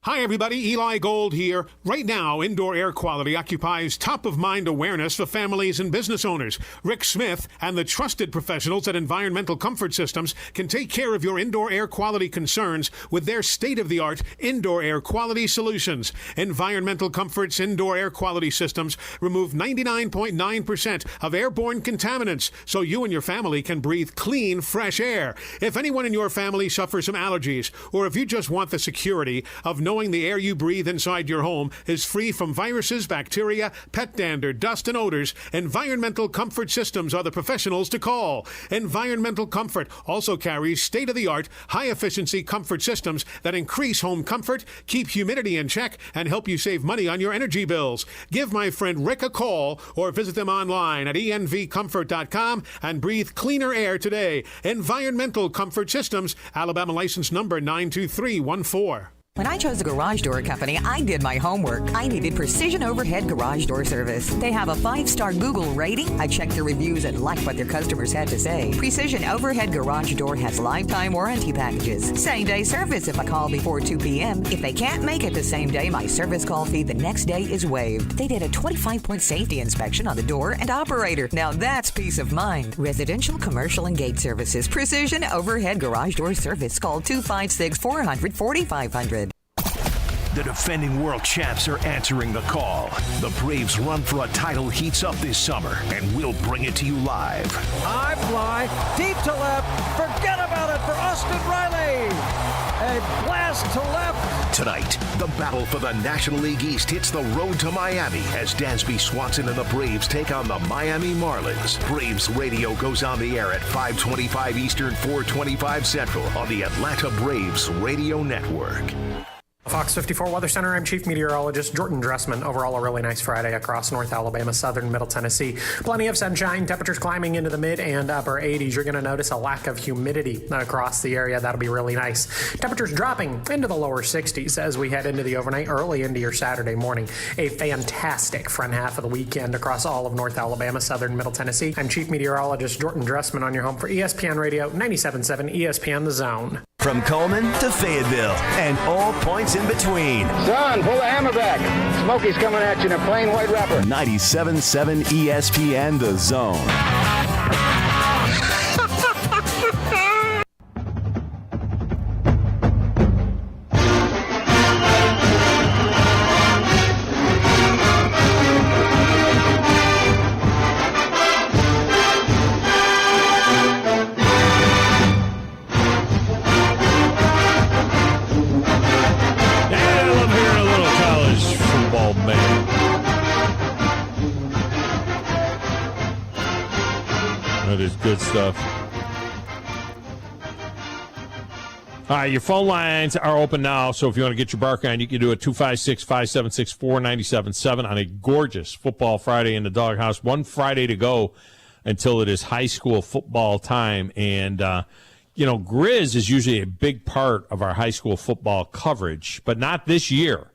Hi, everybody. Eli Gold here. Right now, indoor air quality occupies top-of-mind awareness for families and business owners. Rick Smith and the trusted professionals at Environmental Comfort Systems can take care of your indoor air quality concerns with their state-of-the-art indoor air quality solutions. Environmental Comfort's indoor air quality systems remove 99.9% of airborne contaminants so you and your family can breathe clean, fresh air. If anyone in your family suffers from allergies, or if you just want the security of knowing the air you breathe inside your home is free from viruses, bacteria, pet dander, dust, and odors, Environmental Comfort Systems are the professionals to call. Environmental Comfort also carries state-of-the-art, high-efficiency comfort systems that increase home comfort, keep humidity in check, and help you save money on your energy bills. Give my friend Rick a call or visit them online at envcomfort.com and breathe cleaner air today. Environmental Comfort Systems, Alabama license number 92314. When I chose a garage door company, I did my homework. I needed Precision Overhead Garage Door Service. They have a 5-star Google rating. I checked the reviews and liked what their customers had to say. Precision Overhead Garage Door has lifetime warranty packages. Same-day service if I call before 2 p.m. If they can't make it the same day, my service call fee the next day is waived. They did a 25-point safety inspection on the door and operator. Now that's peace of mind. Residential, commercial, and gate services. Precision Overhead Garage Door Service. Call 256-400-4500. The defending world champs are answering the call. The Braves' run for a title heats up this summer, and we'll bring it to you live. High fly, deep to left. Forget about it for Austin Riley. A blast to left. Tonight, the battle for the National League East hits the road to Miami as Dansby Swanson and the Braves take on the Miami Marlins. Braves Radio goes on the air at 5:25 Eastern, 4:25 Central on the Atlanta Braves Radio Network. Fox 54 Weather Center, I'm Chief Meteorologist Jordan Dressman. Overall, a really nice Friday across North Alabama, southern Middle Tennessee. Plenty of sunshine, temperatures climbing into the mid and upper 80s. You're going to notice a lack of humidity across the area. That'll be really nice. Temperatures dropping into the lower 60s as we head into the overnight, early into your Saturday morning. A fantastic front half of the weekend across all of North Alabama, southern Middle Tennessee. I'm Chief Meteorologist Jordan Dressman on your home for ESPN Radio 97.7 ESPN The Zone. From Coleman to Fayetteville and all points in between. Son, pull the hammer back. Smokey's coming at you in a plain white wrapper. 97.7 ESPN The Zone. good stuff. All right, your phone lines are open now, so if you want to get your bark on, you can do it 256-576-4977 on a gorgeous football Friday in the doghouse. One Friday to go until it is high school football time. And, Grizz is usually a big part of our high school football coverage, but not this year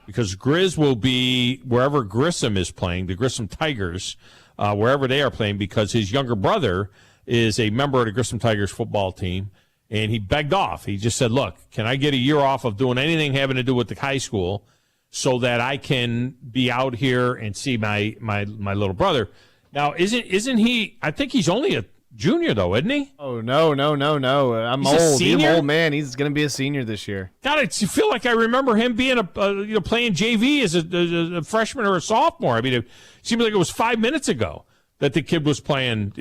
because Grizz will be wherever Grissom is playing, the Grissom Tigers, wherever they are playing, because his younger brother is a member of the Grissom Tigers football team. And he begged off. He just said, look, can I get a year off of doing anything having to do with the high school so that I can be out here and see my little brother? Now, isn't he – I think he's only a junior, though, isn't he? Oh, no. I'm He's old. a senior? He's an old man. He's going to be a senior this year. God, I feel like I remember him being playing JV as a freshman or a sophomore. I mean, it seemed like it was 5 minutes ago that the kid was playing,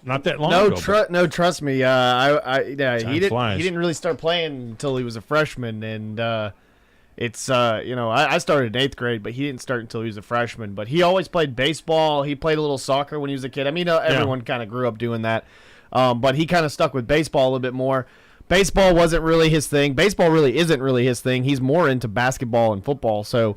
not that long ago. Trust me. He didn't really start playing until he was a freshman, and I started in 8th grade, but he didn't start until he was a freshman. But he always played baseball. He played a little soccer when he was a kid. I mean, everyone kind of grew up doing that, but he kind of stuck with baseball a little bit more. Baseball wasn't really his thing. Baseball really isn't really his thing. He's more into basketball and football. So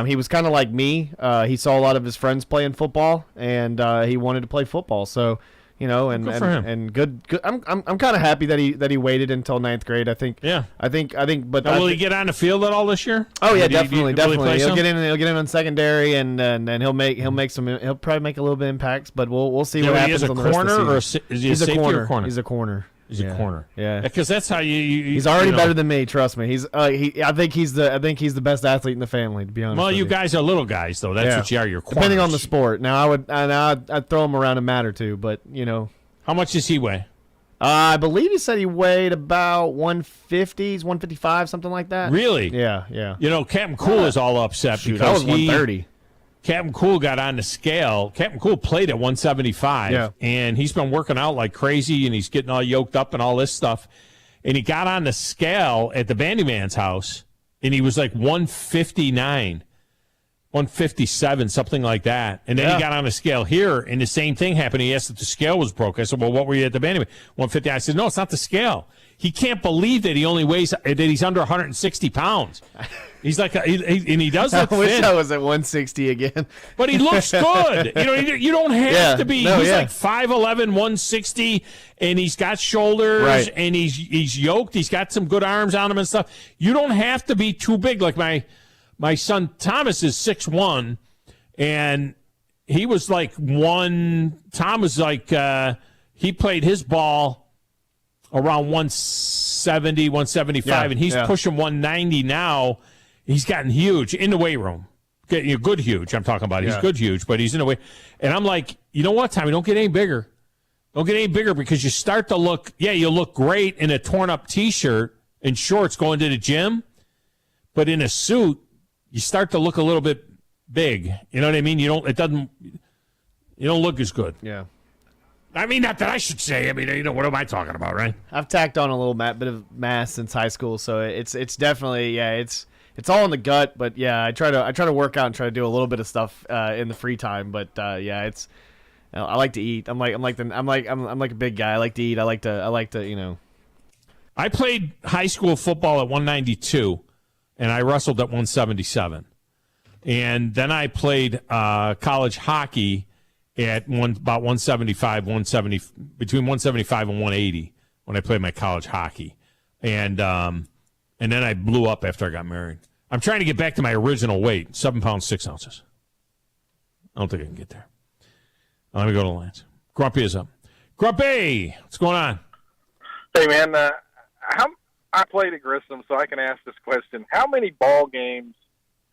he was kind of like me. He saw a lot of his friends playing football, and he wanted to play football. So. Good for him. And good. I'm kind of happy that he waited until 9th grade. I think. But now, will he get on the field at all this year? Oh yeah, definitely. Really He'll get in on secondary, and he'll make some. He'll probably make a little bit of impacts, but we'll see what happens. Is a corner or is he a safety or corner? He's a corner. He's a corner. Yeah, because that's how you he's already better than me. Trust me. I think he's the best athlete in the family. To be honest. Well, you guys are little guys, though. That's what you are. You're corners. Depending on the sport. Now I'd throw him around a mat or two, but How much does he weigh? I believe he said he weighed about 150s, 155, something like that. Really? Yeah. Captain Cool is all upset because I was 130. Captain Cool got on the scale. Captain Cool played at 175, and he's been working out like crazy, and he's getting all yoked up and all this stuff. And he got on the scale at the Bandyman's house, and he was like 159. 157, something like that. And then he got on a scale here, and the same thing happened. He asked if the scale was broke. I said, well, what were you at the Bandyman? 150. I said, no, it's not the scale. He can't believe that he's under 160 pounds. He's like, and he does look thin. I wish I was at 160 again. But he looks good. You don't have to be. He's like 5'11", 160, and he's got shoulders, and he's yoked. He's got some good arms on him and stuff. You don't have to be too big. Like my son Thomas is 6'1", and he was like Tom was like, he played his ball around 170, 175, and he's pushing 190 now. He's gotten huge in the weight room. Good huge, I'm talking about. He's good huge, but he's in the weight. And I'm like, you know what, Tommy, don't get any bigger. Don't get any bigger because you start to look, you'll look great in a torn-up T-shirt and shorts going to the gym, but in a suit, you start to look a little bit big. You know what I mean? You don't look as good. Yeah. I mean, not that I should say. I mean, what am I talking about, right? I've tacked on a little bit of mass since high school, so it's definitely it's all in the gut. But I try to work out and try to do a little bit of stuff in the free time. But it's I like to eat. I'm like a big guy. I like to eat. I like to. I played high school football at 192, and I wrestled at 177, and then I played college hockey at about 175, between 175 and 180 when I played my college hockey. And then I blew up after I got married. I'm trying to get back to my original weight, 7 pounds, 6 ounces. I don't think I can get there. Let me go to Lance. Grumpy is up. Grumpy, what's going on? Hey, man, I played at Grissom, so I can ask this question. How many ball games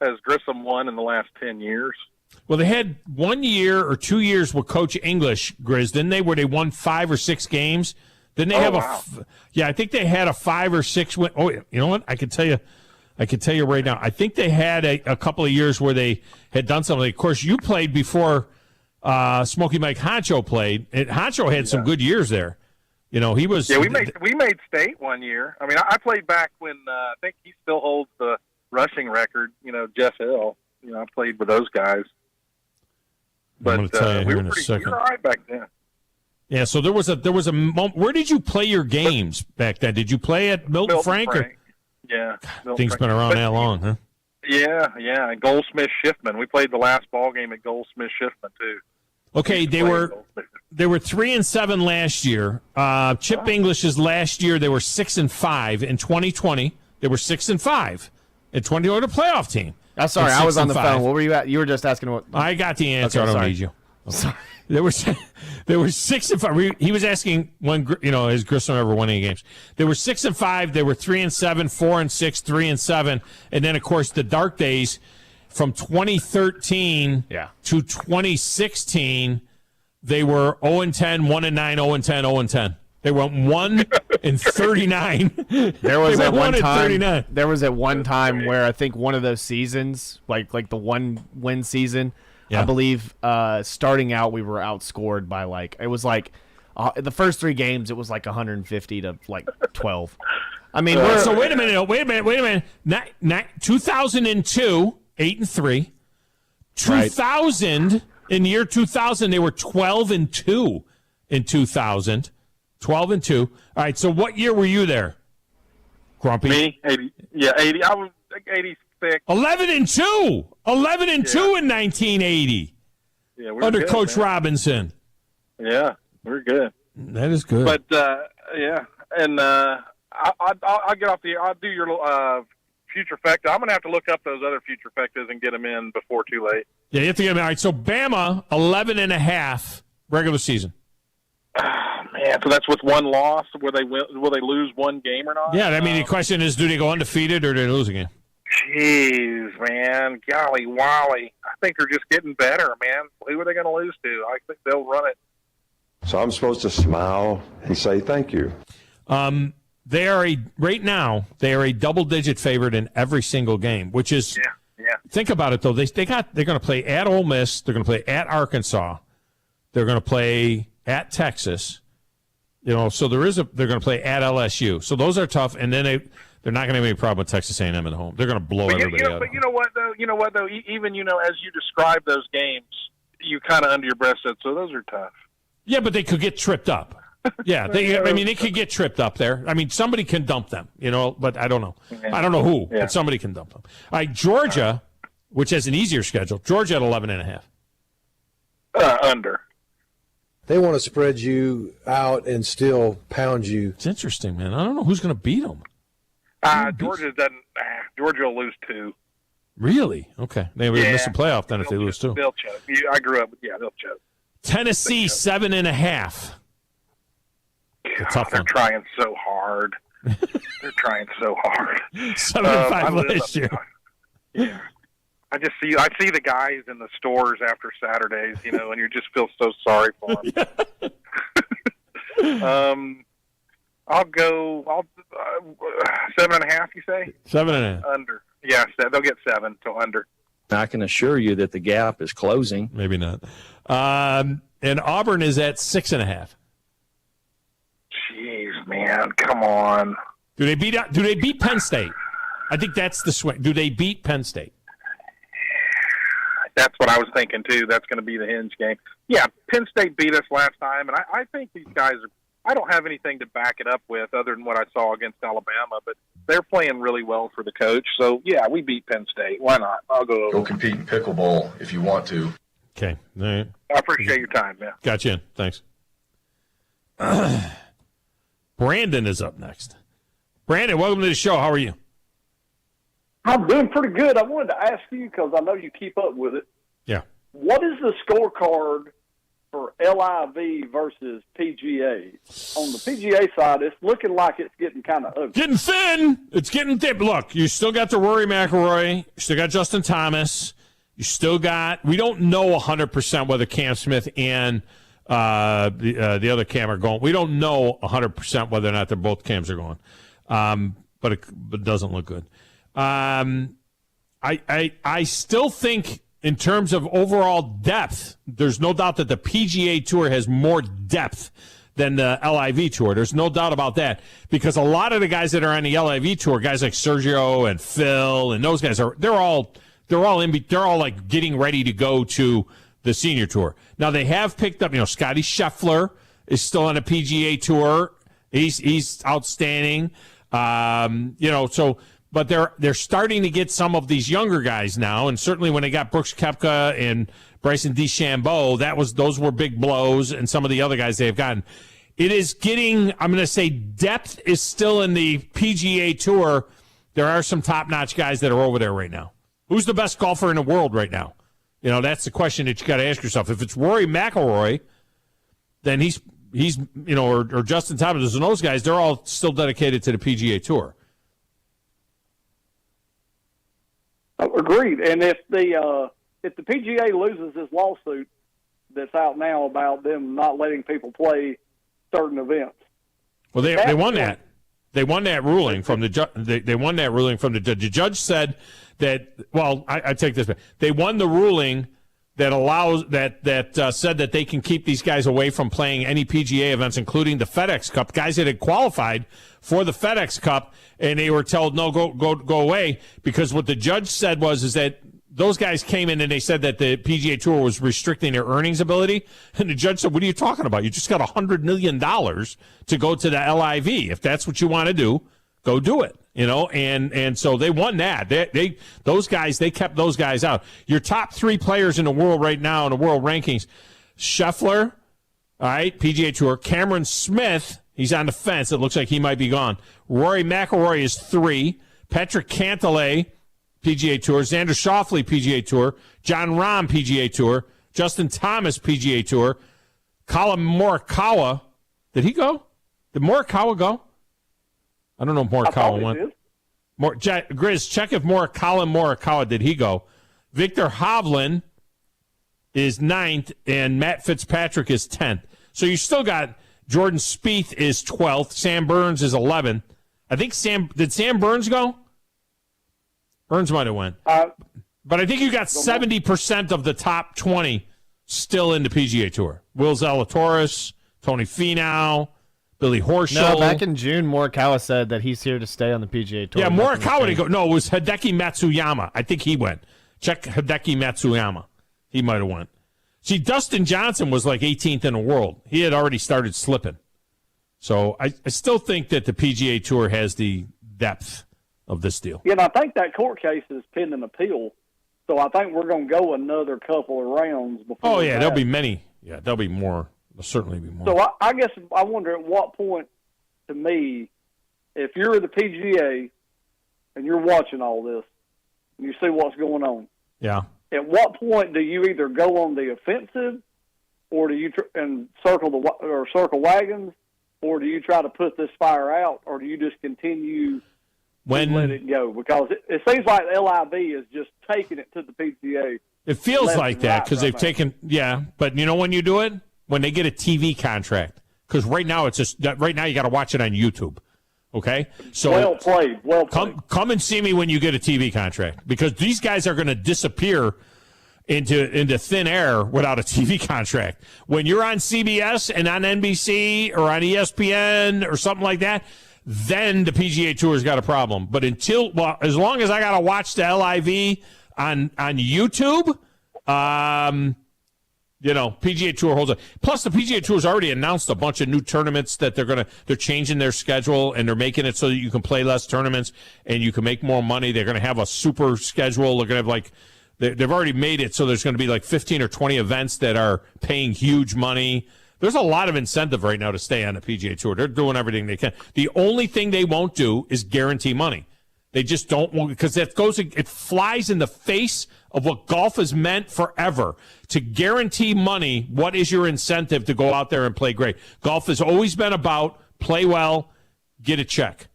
has Grissom won in the last 10 years? Well, they had 1 year or 2 years with Coach English, Grizz, didn't they, where they won 5 or 6 games? Didn't they have I think they had a 5 or 6 win. Oh, you know what? I can tell you right now. I think they had a couple of years where they had done something. Of course, you played before Smokey Mike Honcho played. And Honcho had some good years there. He was. Yeah, we made state 1 year. I mean, I played back when I think he still holds the rushing record. Jeff Hill. I played with those guys. But I'm going to tell you we here were in a pretty second. all right back then. Yeah, so there was a moment. Where did you play your games back then? Did you play at Milton Frank? Or? Yeah. Things been around that long, huh? Yeah. And Goldsmith Shiftman. We played the last ball game at Goldsmith Shiftman too. Okay, they were 3-7 last year. Chip English's last year they were 6-5. In 2020 they were 6-5. In 2020 they were a playoff team. Sorry, I was on the phone. What were you at? You were just asking what. I got the answer. Okay, I don't need you. Okay. Sorry. They were 6-5. He was asking when has Grissom ever won any games. They were 6-5. They were 3-7, 4-6, 3-7, and then of course the dark days from 2013 to 2016. They were 0-10, 1-9, 0-10, 0-10. They went 1-39. There was at one time. There was at one time where I think one of those seasons, like the 1-win season. Yeah. I believe starting out we were outscored by it was the first 3 games it was 150 to 12. I mean, so wait a minute. 2002, 8-3. 2000 in the year 2000 they were 12-2 in 2000. 12-2. All right. So what year were you there, Grumpy? Me, 80. Yeah, 80. I was 86. 11-2. 11-2 in 1980. Yeah, we're under good, Coach man. Robinson. Yeah, we're good. That is good. But and I'll get off the. I'll do your future factor. I'm gonna have to look up those other future factors and get them in before too late. Yeah, you have to get them. All right. So Bama 11.5 regular season. Man, so that's with one loss. Will they lose one game or not? Yeah, I mean the question is, do they go undefeated or do they lose a game? Jeez, man. Golly wolly. I think they're just getting better, man. Who are they going to lose to? I think they'll run it. So I'm supposed to smile and say thank you. They are right now a double-digit favorite in every single game, which is think about it though. They're going to play at Ole Miss, they're going to play at Arkansas, they're going to play at Texas. So they're going to play at LSU. So those are tough, and then they're not going to have any problem with Texas A&M at home. They're going to blow everybody out. But you know what though? Even as you describe those games, you kind of under your breath said, so those are tough. Yeah, but they could get tripped up. Yeah, they could get tripped up there. I mean, somebody can dump them, but I don't know. I don't know who, but somebody can dump them. All right, Georgia, which has an easier schedule. Georgia at 11.5. Under. They want to spread you out and still pound you. It's interesting, man. I don't know who's going to beat them. Georgia will lose 2. Really? Okay. They would miss a playoff then if they lose 2. They'll choke. I grew up. They'll choke. Tennessee 7.5. They're trying so hard. 7-5 last year. Yeah. I see the guys in the stores after Saturdays, and you just feel so sorry for them. I'll go 7.5. You say 7.5 under? Yeah, they'll get 7, so under. I can assure you that the gap is closing. Maybe not. And Auburn is at 6.5. Jeez, man, come on. Do they beat Penn State? I think that's the swing. Do they beat Penn State? That's what I was thinking, too. That's going to be the hinge game. Yeah, Penn State beat us last time, and I think these guys I don't have anything to back it up with other than what I saw against Alabama, but they're playing really well for the coach. So, yeah, we beat Penn State. Why not? I'll go over. Go compete in pickleball if you want to. Okay. All right. I appreciate your time, man. Got you in. Thanks. Brandon is up next. Brandon, welcome to the show. How are you? I'm doing pretty good. I wanted to ask you, because I know you keep up with it. Yeah. What is the scorecard for LIV versus PGA? On the PGA side, it's looking like it's getting kind of ugly. Getting thin. It's getting thin. Look, you still got the Rory McIlroy. You still got Justin Thomas. You still got – we don't know 100% whether Cam Smith and the other Cam are going. We don't know 100% whether or not they're both Cams are going. But it doesn't look good. I still think in terms of overall depth, there's no doubt that the PGA Tour has more depth than the LIV Tour. There's no doubt about that, because a lot of the guys that are on the LIV Tour, guys like Sergio and Phil and those guys they're all like getting ready to go to the Senior Tour. Now they have picked up, Scotty Scheffler. is still on a PGA Tour. He's outstanding. But they're starting to get some of these younger guys now, and certainly when they got Brooks Koepka and Bryson DeChambeau, those were big blows, and some of the other guys they've gotten. It is getting, I'm going to say, depth is still in the PGA Tour. There are some top-notch guys that are over there right now. Who's the best golfer in the world right now? That's the question that you got to ask yourself. If it's Rory McIlroy, then he's or Justin Thomas and those guys, they're all still dedicated to the PGA Tour. Agreed. And if the PGA loses this lawsuit that's out now about them not letting people play certain events, well, they won that. They won that ruling from the judge. They won that ruling from the judge. The judge said that. Well, I take this back. They won the ruling that allows that said that they can keep these guys away from playing any PGA events, including the FedEx Cup. Guys that had qualified for the FedEx Cup, and they were told no, go away, because what the judge said is that those guys came in and they said that the PGA Tour was restricting their earnings ability, and the judge said, "What are you talking about? You just got $100 million to go to the LIV. If that's what you want to do, go do it." And so they won that. Those guys kept those guys out. Your top 3 players in the world right now in the world rankings: Scheffler, all right, PGA Tour; Cameron Smith, he's on the fence. It looks like he might be gone. Rory McIlroy is 3. Patrick Cantlay, PGA Tour; Xander Schauffele, PGA Tour; John Rahm, PGA Tour; Justin Thomas, PGA Tour; Colin Morikawa. Did he go? Did Morikawa go? I don't know if Morikawa went. Grizz, check if Colin Morikawa, did he go? Victor Hovland is 9th, and Matt Fitzpatrick is 10th. So you still got Jordan Spieth is 12th. Sam Burns is 11th. I think did Sam Burns go? Burns might have went. But I think you got 70% of the top 20 still in the PGA Tour. Will Zalatoris, Tony Finau, Billy Horschel. No, back in June, Morikawa said that he's here to stay on the PGA Tour. Yeah, Morikawa didn't go. No, it was Hideki Matsuyama. I think he went. Check Hideki Matsuyama. He might have went. See, Dustin Johnson was like 18th in the world. He had already started slipping. So I still think that the PGA Tour has the depth of this deal. Yeah, and I think that court case is pending appeal. So I think we're going to go another couple of rounds before. Oh, yeah, there'll be many. Yeah, there'll be more. There'll certainly be more. So I guess I wonder at what point, to me, if you're the PGA and you're watching all this and you see what's going on, yeah, at what point do you either go on the offensive, or do you circle wagons, or do you try to put this fire out, or do you just continue to let it go? Because it seems like LIV is just taking it to the PGA. It feels like that because they've taken, but you know when you do it? When they get a TV contract. Because right now right now you got to watch it on YouTube. Okay? So well played. Come and see me when you get a TV contract, because these guys are going to disappear into thin air without a TV contract. When you're on CBS and on NBC or on ESPN or something like that, then the PGA Tour's got a problem. But as long as I got to watch the LIV on YouTube, PGA Tour holds it. Plus, the PGA Tour's already announced a bunch of new tournaments that they're changing their schedule, and they're making it so that you can play less tournaments and you can make more money. They're going to have a super schedule. They're going to have they've already made it so there's going to be like 15 or 20 events that are paying huge money. There's a lot of incentive right now to stay on the PGA Tour. They're doing everything they can. The only thing they won't do is guarantee money. They just don't want, because it flies in the face of what golf has meant forever. To guarantee money, what is your incentive to go out there and play great? Golf has always been about play well, get a check.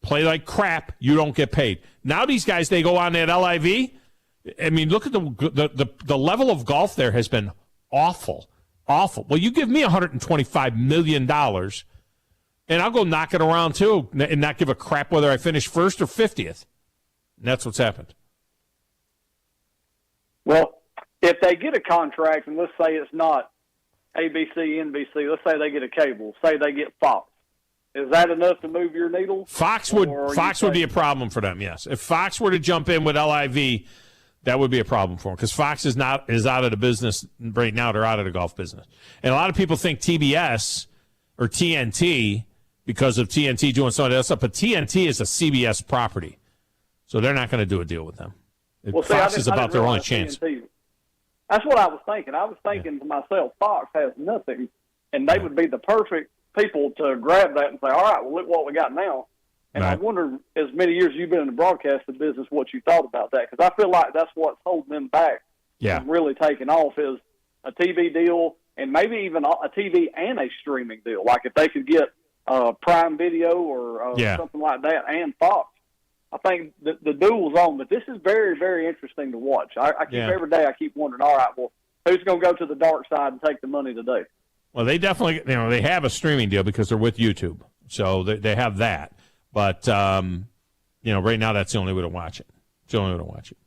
Play like crap, you don't get paid. Now these guys, they go on that LIV. I mean, look at the level of golf there has been awful. Awful. Well, you give me $125 million, and I'll go knock it around too and not give a crap whether I finish first or 50th. And that's what's happened. Well, if they get a contract, and let's say it's not ABC, NBC, let's say they get a cable, say they get Fox, is that enough to move your needle? Fox would be a problem for them, yes. If Fox were to jump in with LIV, that would be a problem for them, because Fox is out of the business right now. They're out of the golf business. And a lot of people think TBS or TNT because of TNT doing some of that stuff. But TNT is a CBS property, so they're not going to do a deal with them. Fox is about their only chance. TNT. That's what I was thinking. I was thinking to myself, Fox has nothing, and they would be the perfect people to grab that and say, all right, well, look what we got now. And I wonder, as many years you've been in the broadcasting business, what you thought about that. Because I feel like that's what's holding them back from really taking off is a TV deal and maybe even a TV and a streaming deal. Like if they could get Prime Video or something like that and Fox. I think the duel's on, but this is very, very interesting to watch. I keep every day I keep wondering, all right, well, who's going to go to the dark side and take the money today? Well, they definitely, they have a streaming deal because they're with YouTube. So they have that. But, right now that's the only way to watch it. It's the only way to watch it.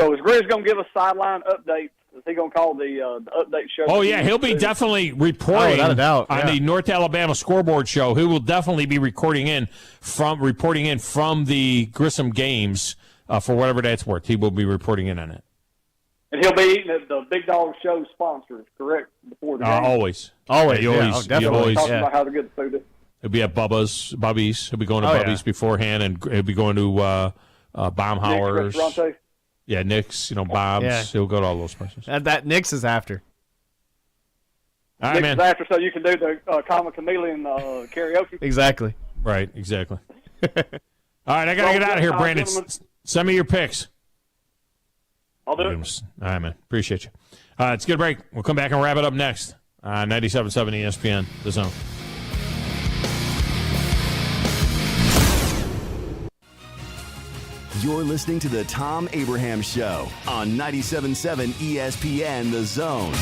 So is Grizz going to give us sideline updates? Is he going to call the update show? Oh, yeah, he'll be definitely reporting on the North Alabama Scoreboard Show. He will definitely be reporting in from the Grissom games for whatever that's worth. He will be reporting in on it. And he'll be eating at the Big Dog Show sponsors, correct? Before the game? Always. Definitely. Talking about how the good food is. He'll be at Bubby's. He'll be going to Bubby's beforehand, and he'll be going to Baumhauer's. Yeah, Nick's, Bob's. Yeah. He'll go to all those places. That Nick's is after. All right, Nick's is after, so you can do the Common Chameleon karaoke. Exactly. Right, exactly. All right, I got to get out of here, Brandon. Send me your picks. I'll do it. All right, man. Appreciate you. It's a good break. We'll come back and wrap it up next. 97.7 ESPN, The Zone. You're listening to the Thom Abraham Show on 97.7 ESPN The Zone.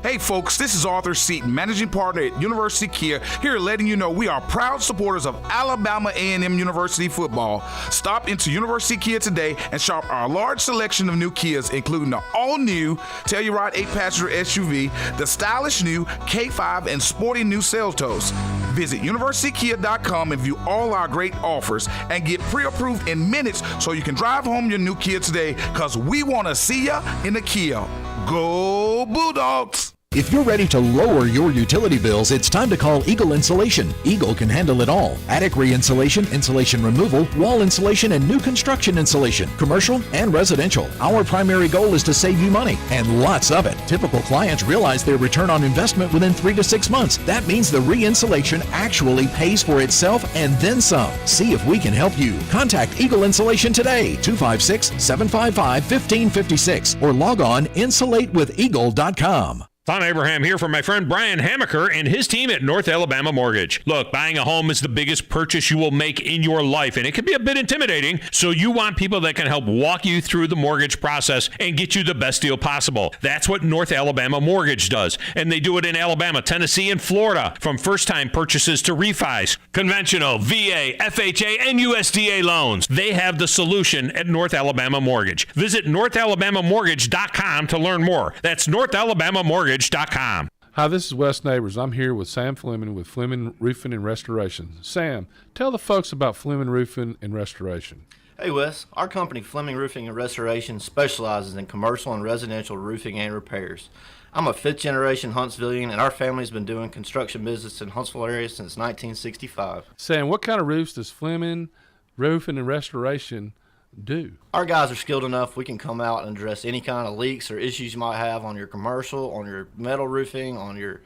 Hey folks, this is Arthur Seaton, managing partner at University Kia, here letting you know we are proud supporters of Alabama A&M University football. Stop into University Kia today and shop our large selection of new Kias, including the all-new Telluride 8-passenger SUV, the stylish new K5, and sporty new Seltos. Visit universitykia.com and view all our great offers and get pre-approved in minutes so you can drive home your new Kia today, because we want to see ya in the Kia. Go Bulldogs! If you're ready to lower your utility bills, it's time to call Eagle Insulation. Eagle can handle it all. Attic re-insulation, insulation removal, wall insulation, and new construction insulation, commercial and residential. Our primary goal is to save you money, and lots of it. Typical clients realize their return on investment within 3 to 6 months. That means the re-insulation actually pays for itself and then some. See if we can help you. Contact Eagle Insulation today, 256-755-1556, or log on insulatewitheagle.com. Thom Abraham here from my friend Brian Hamaker and his team at North Alabama Mortgage. Look, buying a home is the biggest purchase you will make in your life, and it can be a bit intimidating, so you want people that can help walk you through the mortgage process and get you the best deal possible. That's what North Alabama Mortgage does, and they do it in Alabama, Tennessee, and Florida, from first-time purchases to refis, conventional, VA, FHA, and USDA loans. They have the solution at North Alabama Mortgage. Visit NorthAlabamaMortgage.com to learn more. That's NorthAlabamaMortgage.com. Hi, this is Wes Neighbors. I'm here with Sam Fleming with Fleming Roofing and Restoration. Sam, tell the folks about Fleming Roofing and Restoration. Hey Wes, our company Fleming Roofing and Restoration specializes in commercial and residential roofing and repairs. I'm a 5th generation Huntsvillian, and our family's been doing construction business in Huntsville area since 1965. Sam, what kind of roofs does Fleming Roofing and Restoration do? Our guys are skilled enough. We can come out and address any kind of leaks or issues you might have on your commercial, on your metal roofing, on your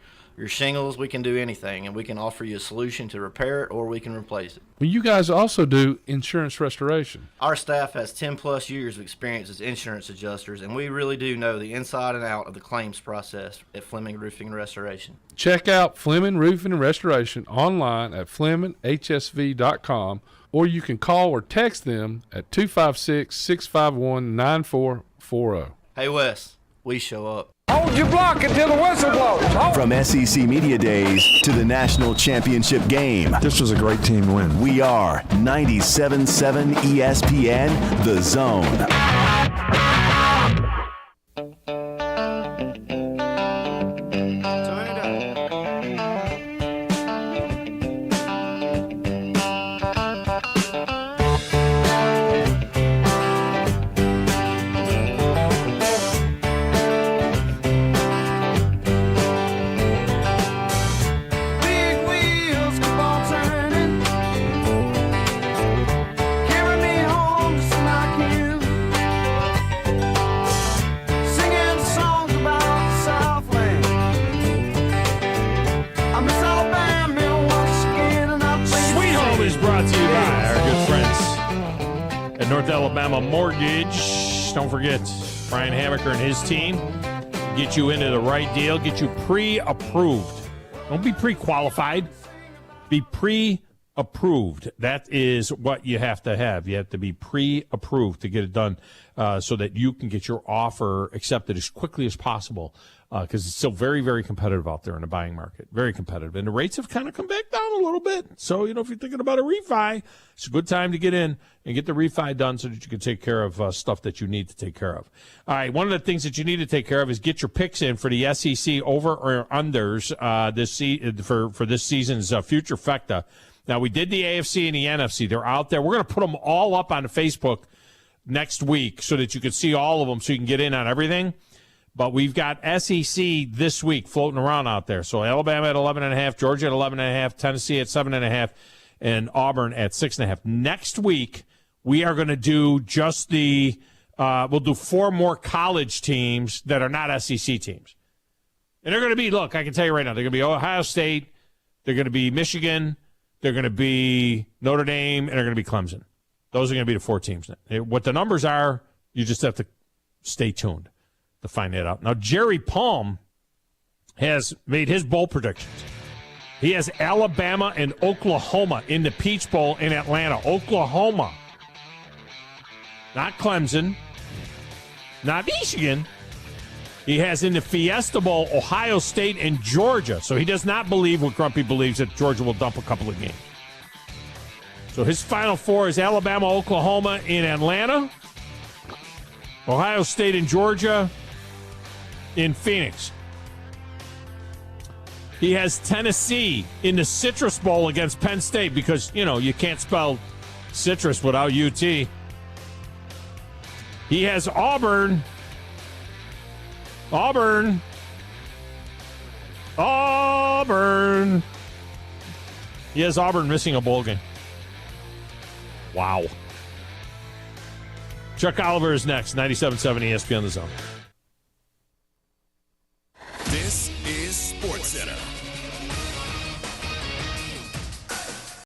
shingles. We can do anything, and we can offer you a solution to repair it, or we can replace it. Well, you guys also do insurance restoration. Our staff has 10 plus years of experience as insurance adjusters, and we really do know the inside and out of the claims process at Fleming Roofing and Restoration. Check out Fleming Roofing and Restoration online at FlemingHSV.com, or you can call or text them at 256-651-9440. Hey Wes, we show up. Hold your block until the whistle blows. From SEC Media Days to the National Championship game. This was a great team win. We are 97.7 ESPN, The Zone. at North Alabama Mortgage. Don't forget, Brian Hammaker and his team get you into the right deal, get you pre-approved. Don't be pre-qualified. Be pre-approved. That is what you have to have. You have to be pre-approved to get it done so that you can get your offer accepted as quickly as possible because it's still very, very competitive out there in the buying market. Very competitive. And the rates have kind of come back down a little bit. So, if you're thinking about a refi, it's a good time to get in and get the refi done so that you can take care of stuff that you need to take care of. All right, one of the things that you need to take care of is get your picks in for the SEC over or unders for this season's future fecta. Now, we did the AFC and the NFC. They're out there. We're going to put them all up on Facebook next week so that you can see all of them so you can get in on everything. But we've got SEC this week floating around out there. So Alabama at 11.5, Georgia at 11.5, Tennessee at 7.5, and Auburn at 6.5. Next week, we are going to do just we'll do 4 more college teams that are not SEC teams. And they're going to be, look, I can tell you right now, they're going to be Ohio State, they're going to be Michigan, they're going to be Notre Dame, and they're going to be Clemson. Those are going to be the 4 teams. What the numbers are, you just have to stay tuned to find that out. Now, Jerry Palm has made his bowl predictions. He has Alabama and Oklahoma in the Peach Bowl in Atlanta. Oklahoma. Not Clemson. Not Michigan. He has in the Fiesta Bowl Ohio State and Georgia. So he does not believe what Grumpy believes, that Georgia will dump a couple of games. So his final 4 is Alabama, Oklahoma in Atlanta, Ohio State and Georgia in Phoenix. He has Tennessee in the Citrus Bowl against Penn State because, you can't spell citrus without UT. He has Auburn. He has Auburn missing a bowl game. Wow. Chuck Oliver is next. 97.7 ESPN The Zone. This is SportsCenter.